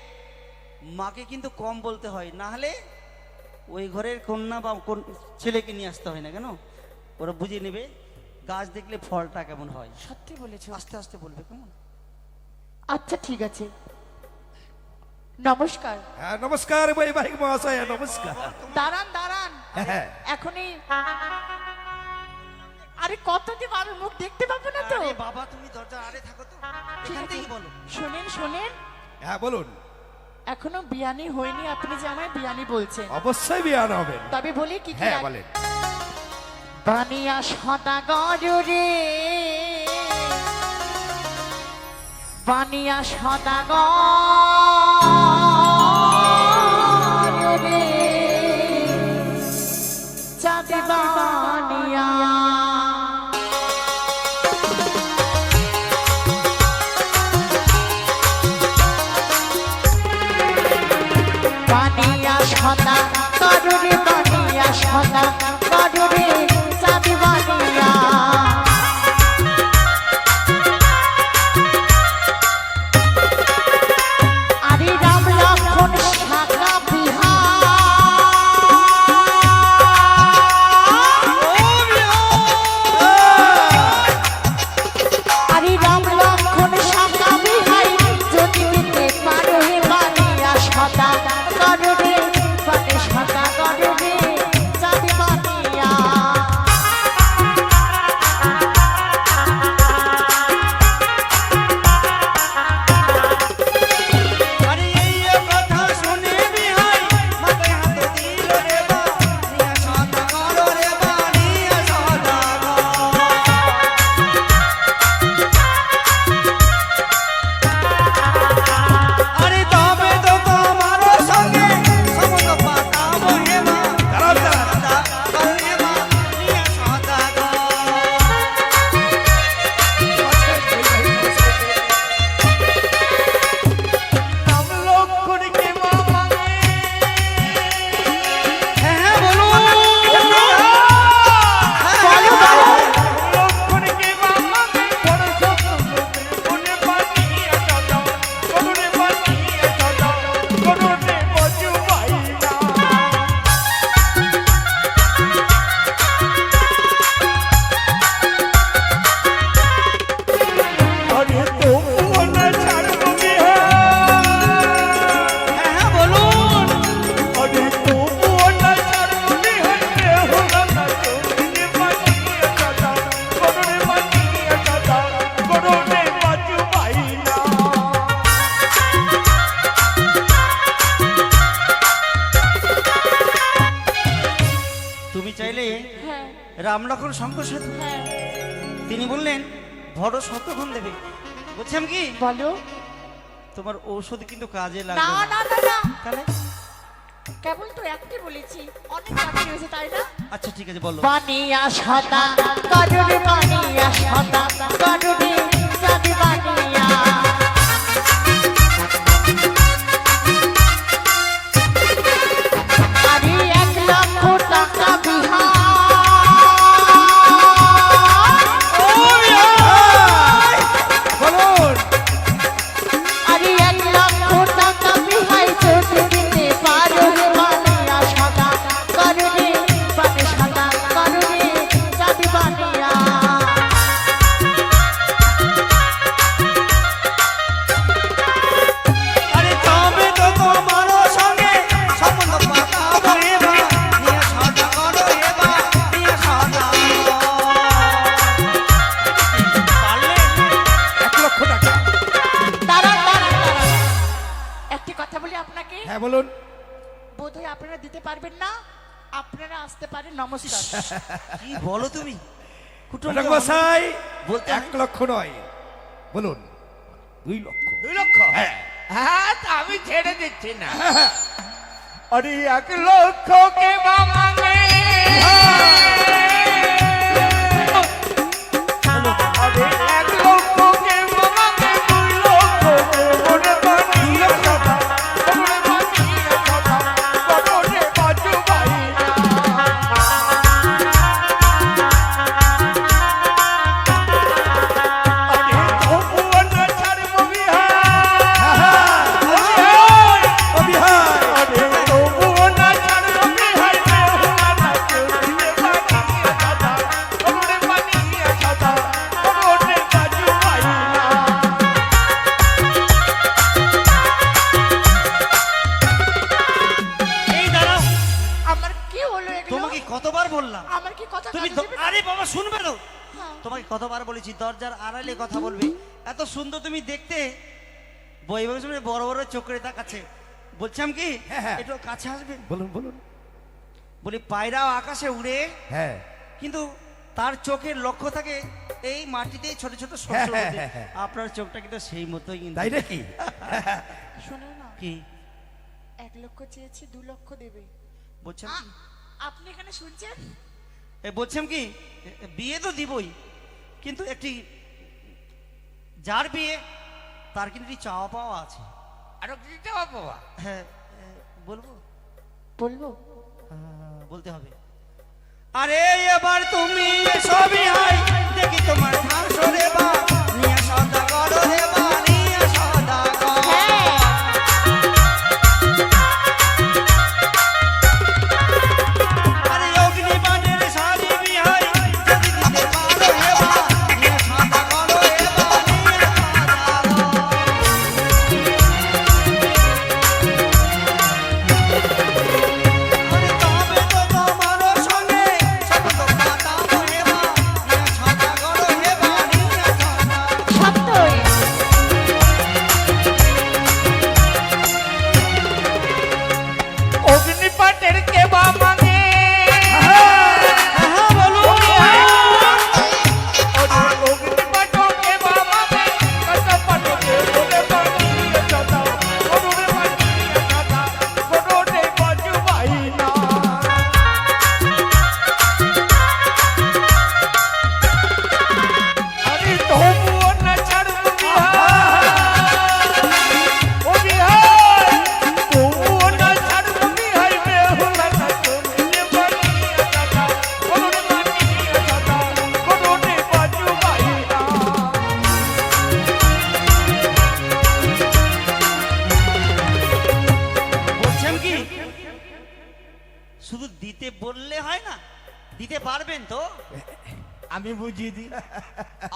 মাকে কিন্তু কম বলতে হয়, না হলে ওই ঘরের কন্যা বা ছেলেকে নিয়ে আসতে হয় না। কেন? ওরা বুঝে নেবে গাছ দেখলে ফলটা কেমন হয়। সত্যি বলেছো। আস্তে আস্তে বলবে, কেমন? আচ্ছা ঠিক আছে, নমস্কার। হ্যাঁ, নমস্কার বৈবাহিক মহাশয়, নমস্কার। দাঁড়ান দাঁড়ান, হ্যাঁ, এখনই। আরে কতদিন আমি মুখ দেখতে পাবো না তো। আরে বাবা, তুমি দরজা আড়ে থাকো তো, ঠিক এখান আছে। থেকেই বলো। শোনেন শোনেন, হ্যাঁ বলুন। এখনো বিয়ানি হয়নি, আপনি যে আমায় বিয়ানি বলছেন, অবশ্যই বিয়ে আনা হবেন। তবে বলি কি কি হ্যাঁ লাগে? বলেন। বানিয়া সদাগর রে, বানিয়া সদাগর রে, চাঁদি বানিয়া বানিয়া সদাগর রে, বানিয়া সদাগর রে, চাঁদি বানিয়া। আরে রাম লক্ষ্মণ শাখা আরে রাম লক্ষ্মণ শাখা বিহাই, যদি দিতে পারো হে বানিয়া সদা করবে, বানে সদা করবে, চাঁদি বানিয়া। রাম লক্ষণ শঙ্কর সেতু হ্যাঁ তিনি বললেন বড় শতগুণ দেবে। বলছিলাম কি বলো। তোমার ঔষধ কিন্তু কাজে না লাগবে না না। না না, তাহলে কেবল তো একটি বলেছি, অনেক রাত্রি হয়েছে তাই না? আচ্ছা ঠিক আছে বলো। বানিয়া সদা গরুরে, বানিয়া সদা গরুরে, যদি বানিয়া আরে 1 লক্ষ টাকা বিহার, বলুন আরে 1 লক্ষ টাকা বিহাই যদি দিতে পারো রে, বানিয়া সদা গরুরে, বানিয়া সদা গরুরে, যদি বানিয়া আরে তবে তো তোমার সঙ্গে সম্বন্ধ পাকাবো এবার, নিয়ে সাদা করো এবার, নিয়ে সাদা। পারলে 1 লক্ষ টাকা। দাঁড়ান দাঁড়ান দাঁড়ান, একটি কথা বলি আপনাকে, হ্যাঁ বলুন। বোধহয় আপনারা দিতে পারবেন না, আপনারা আসতে পারেন। নমস্কার। কি বলো তুমি কুটুম ঘটক মশাই বলতে 1 লক্ষ নয়, বলুন 2 লক্ষ। 2 লক্ষ হ্যাঁ হ্যাঁ তা আমি ছেড়ে দিচ্ছি না। আরে 1 লক্ষ কে বা মাঙ্গে, আরে 1 লক্ষ কে বা মাঙ্গে, 2 লক্ষ কে মনে বানিয়ে সদা, মনে বানিয়ে সদা, বড়রে বাজু বাইরা। আরে তবুও না ছাড়বো বিহার, ও বিহার আরে তবুও না ছাড়বো বিহার, বেহুলা না কেউ দিয়ে বানিয়ে সদা, বড়রে বানিয়ে সদা, বড়রে বাজু বাইরা। এই দাঁড়াও, আমার কি হলো এগুলো? তোমাকে কতবার বললাম আমার কি কথা তুমি কাজে দ- দেবে না? আরে বাবা শুনবে তো, হ্যাঁ। তোমাকে কতবার বলেছি দরজার আড়ালে কথা বলবে। এত সুন্দর তুমি দেখতে, বৈভব শুনে বড় বড় চোখ করে তাকাচ্ছে। বলছিলাম কি হ্যাঁ, হ্যাঁ। একটু কাছে আসবেন? বলুন বলুন। বলি পায়রাও আকাশে উড়ে, হ্যাঁ কিন্তু তার চোখের লক্ষ্য থাকে এই মাটিতে ছোট ছোট শস্য হ্যাঁ, উঠে। হ্যাঁ, হ্যাঁ। আপনার চোখটা কিন্তু সেই মতোই কিন্তু। তাই নাকি? শোনো না, কি 1 লক্ষ চেয়েছি, 2 লক্ষ দেবে। বলছিলাম কি? আপনি এখানে শুনছেন? বলছিলাম কি বিয়ে তো দিবই, কিন্তু একটি যার বিয়ে তার কিন্তু একটি চাওয়া পাওয়া আছে। আরো কিছু চাওয়া পাওয়া? হ্যাঁ বলবো? বলবো? বলতে হবে। আরে এবার তুমি সবই হাই দেখি তোমার ধান সরে বা, নিয়ে সদা করো হে বা, নিয়ে সদা করো। হ্যাঁ। আরে অগ্নিবাণের শাড়ি বিহাই যদি দিতে পারো হে বা, নিয়ে সদা করো হে বা, নিয়ে সদা করো। আরে তবে তো তোমার সঙ্গে সম্বন্ধ পাকাবো হে বা, নিয়ে সদা করো হে বা, নিয়ে সদা করো। সত্যই। অগ্নিপাটের কে বা মাঙ্গে, হ্যাঁ বলুন। অগ্নিপাট কে বা মাঙ্গে, কত পাটকে বলে বানিয়ে সদা, বড়রে বানিয়ে সদা, বড়রে বাজু বাইরা। আরে তবুও না ছাড়বো বিহার, ও বিহার, তবুও না ছাড়বো বিহার, বেহুলা না কেউ দিয়ে বানিয়ে সদা, বড়রে বানিয়ে সদা, বড়রে বাজু বাইরা। বলছেন কি শুধু দিতে বললে হয় না, দিতে পারবেন তো? আমি বুঝিয়ে দিই,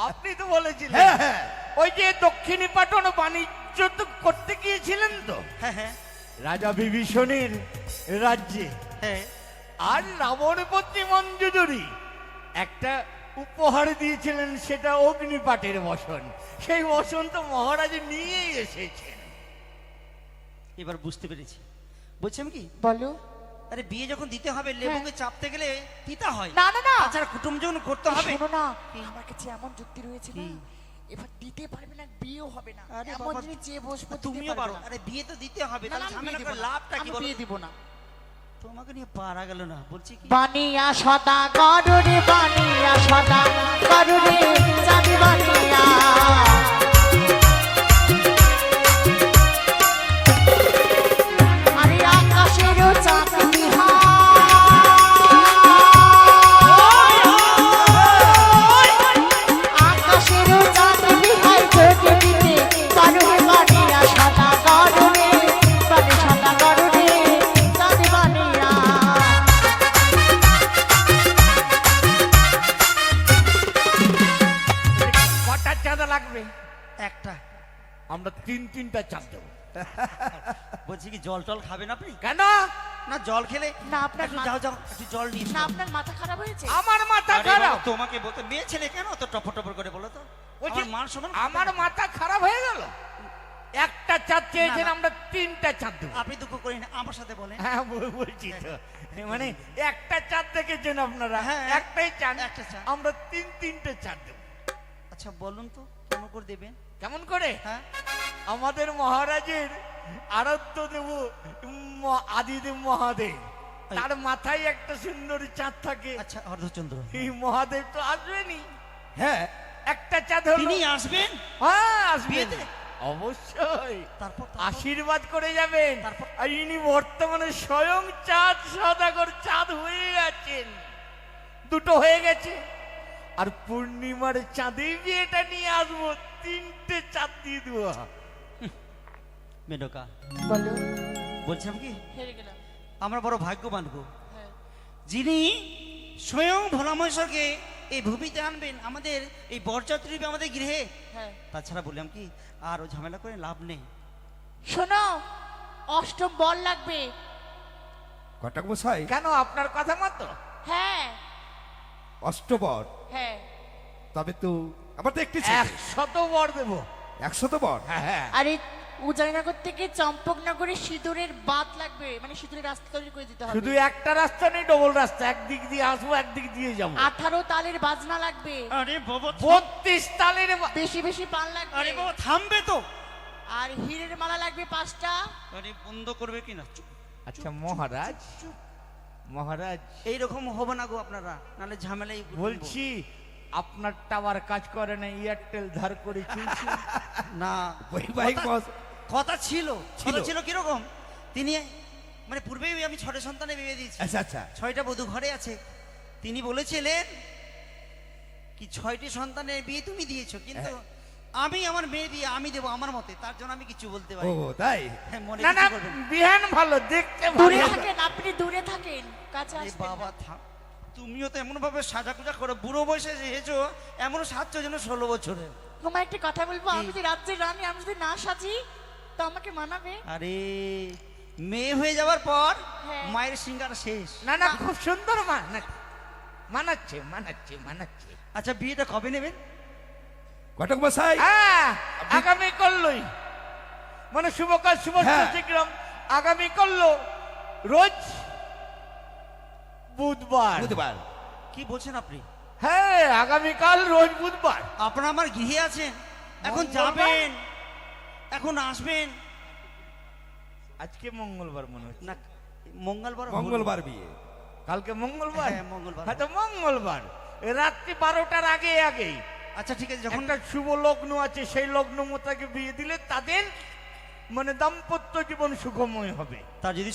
আপনি তো বলেছিলেন হ্যাঁ হ্যাঁ ওই যে দক্ষিণী পাটন বাণিজ্য তো করতে গিয়েছিলেন তো হ্যাঁ হ্যাঁ রাজা বিভীষণের রাজ্যে, হ্যাঁ। আর রাবণপতি মঞ্জুদরি একটা উপহার দিয়েছিলেন, সেটা অগ্নিপাটের বসন। সেই বসন তো মহারাজ নিয়েই এসেছেন। এবার বুঝতে পেরেছি। বলছিলাম কি বলো। আরে বিয়ে যখন দিতে হবে লেবুকে চাপতে গেলে তিতা হয় না না না তাছাড়া কুটুম যখন করতে হবে শোনো না আমার কাছে এমন যুক্তি রয়েছে না এবার দিতে পারবে না বিয়েও হবে না আরে এমন বাবা, জিনিস যে বসবো তুমিও পারো আরে বিয়ে তো দিতে হবে না তাহলে না, আমি ঝামেলা বিয়ে করে দিব না। লাভটা কি আমি বলো বিয়ে দিব না তোমাকে নিয়ে পারা গেল না বলছি কি বানিয়া সদা গরুরে বানিয়া সদা গরুরে চাঁদি বানিয়া আরে আকাশেরও চাঁদ বিহার আকাশেরও চাঁদ বিহার জ্যোতি দিতে গরুরে বানিয়া সদা গরুরে বানি সদা গরুরে চাঁদি বানিয়া কটা চাঁদা লাগবে? একটা আমরা তিনটা চাঁদ দেবো। বলছি কি জল টল খাবেন আপনি কেন? না জল খেলে না, আপনার একটু মা- যাও যাও একটু জল নিয়ে না আপনার মাথা খারাপ হয়েছে আমার মাথা আরে খারাপ। বাবা, তোমাকে বলতে মেয়ে ছেলে কেন তো টপর টপর করে বলো তো বলছি, আমার মান সম্মান আমার মাথা খারাপ হয়ে গেল। একটা চাঁদ চেয়েছেন, না। আমরা তিনটা চাঁদ দেবো। আপনি দুঃখ করেন না, আমার সাথে বলেন হ্যাঁ বলছি তো, মানে একটা চাঁদ দেখেছেন আপনারা, হ্যাঁ, একটাই চাঁদ, একটা চাঁদ। আমরা তিনটে চাঁদ দেবো। আচ্ছা বলুন তো কেমন করে দেবেন কেমন করে? হ্যাঁ আমাদের মহারাজের আরাধ্য দেব আদিদেব মহাদেব, তার মাথায় একটা সুন্দর চাঁদ থাকে। আচ্ছা অর্ধচন্দ্র এই মহাদেব তো আসবেনি, হ্যাঁ একটা চাঁদ হলো। তিনি আসবেন হ্যাঁ আসবেন, বিয়েতে? অবশ্যই তারপর আশীর্বাদ করে যাবেন। তারপর? আর ইনি বর্তমানে স্বয়ং চাঁদ সদাগর চাঁদ হয়ে আছেন, দুটো হয়ে গেছে। আর পূর্ণিমার চাঁদে বিয়েটা নিয়ে আসবো, তিনটে চাঁদ দিয়ে দেবো। মেনকা বলো বলছিলাম কি হেরে গেলাম আমরা বড় ভাগ্যবান গো হ্যাঁ যিনি স্বয়ং ভোলামহেশ্বরকে এই ভূমিতে আনবেন আমাদের এই বরযাত্রী আমাদের গৃহে হ্যাঁ তাছাড়া বললাম কি আর ও ঝামেলা করে লাভ নেই শোনো অষ্টম বল লাগবে ঘটক মশাই কেন আপনার কথা মতো? হ্যাঁ অষ্টবর, হ্যাঁ তবে তো আমার তো একটি ছেলে। 100 বর দেবো। 100 বর। হ্যাঁ হ্যাঁ, আরে উদয়নগর থেকে চম্পকনগরে সিঁদুরের বাত লাগবে মানে সিঁদুরের রাস্তা তৈরি করে দিতে শুধু হবে একটা রাস্তা নেই, ডবল রাস্তা, একদিক দিয়ে আসবো একদিক দিয়ে যাবো। 18 তালের বাজনা লাগবে আরে বাবা 32 তালের বেশি বেশি পান লাগবে আরে বাবা থামবে তো আর হীরের মালা লাগবে 5টা আরে বন্ধ করবে কিনা আচ্ছা মহারাজ, মহারাজ এইরকম হবে না গো আপনারা নাহলে ঝামেলাই বলছি আপনার টাওয়ার কাজ করে না, এয়ারটেল ধার করে চলছে। না বৈবাহিক কথা- কথা ছিল ছিল। কথা ছিল কিরকম তিনি মানে পূর্বেই আমি 6 সন্তানে বিয়ে দিয়েছি আচ্ছা আচ্ছা 6টা বধূ ঘরে আছে তিনি বলেছিলেন কি 6টি সন্তানের বিয়ে তুমি দিয়েছো কিন্তু আমি আমার মেয়ে বিয়ে আমি দেবো আমার মতে তার জন্য আমি কিছু বলতে ও পারি না। তাই হ্যাঁ, মনে না না, কিছু করবেন না। বিহান ভালো দেখতে, দূরে ভালো। থাকেন আপনি দূরে থাকেন কাছে আরে আসবেন বাবা না। থাম তুমিও তো এমন ভাবে সাজা কুজা করো বুড়ো বয়সে এসেছো এমন সাজছো যেন 16 বছরের তোমার একটা কথা বলবো কি? আমি যদি রাজ্যের রানী আমি যদি না সাজি তো আমাকে মানাবে আরে মেয়ে হয়ে যাওয়ার পর হ্যাঁ। মায়ের সিঙ্গার শেষ না না, খুব সুন্দর মানাচ্ছে মানাচ্ছে মানাচ্ছে। আচ্ছা বিয়েটা কবে নেবেন ঘটক মশাই হ্যাঁ আগামী করলই, মানে শুভকাল শুভ হ্যাঁ। শীঘ্রম আগামী করলো, রোজ বুধবার। বুধবার। কি বলছেন আপনি হ্যাঁ আগামীকাল রোজ বুধবার। আপনারা আমার গৃহে আছেন এখন মঙ্গলবার? যাবেন এখন আসবেন আজকে মঙ্গলবার মনে হচ্ছে, না মঙ্গলবার হলো। মঙ্গলবার বিয়ে। কালকে মঙ্গলবার। হ্যাঁ, মঙ্গলবার। হ্যাঁ তো মঙ্গলবার রাত্রি 12টার আগে আগেই আচ্ছা ঠিক আছে যখন একটা শুভ লগ্ন আছে, সেই লগ্ন মোতাকে বিয়ে দিলে তাদের মানে দাম্পত্য জীবন সুখময় হবে। তার যদি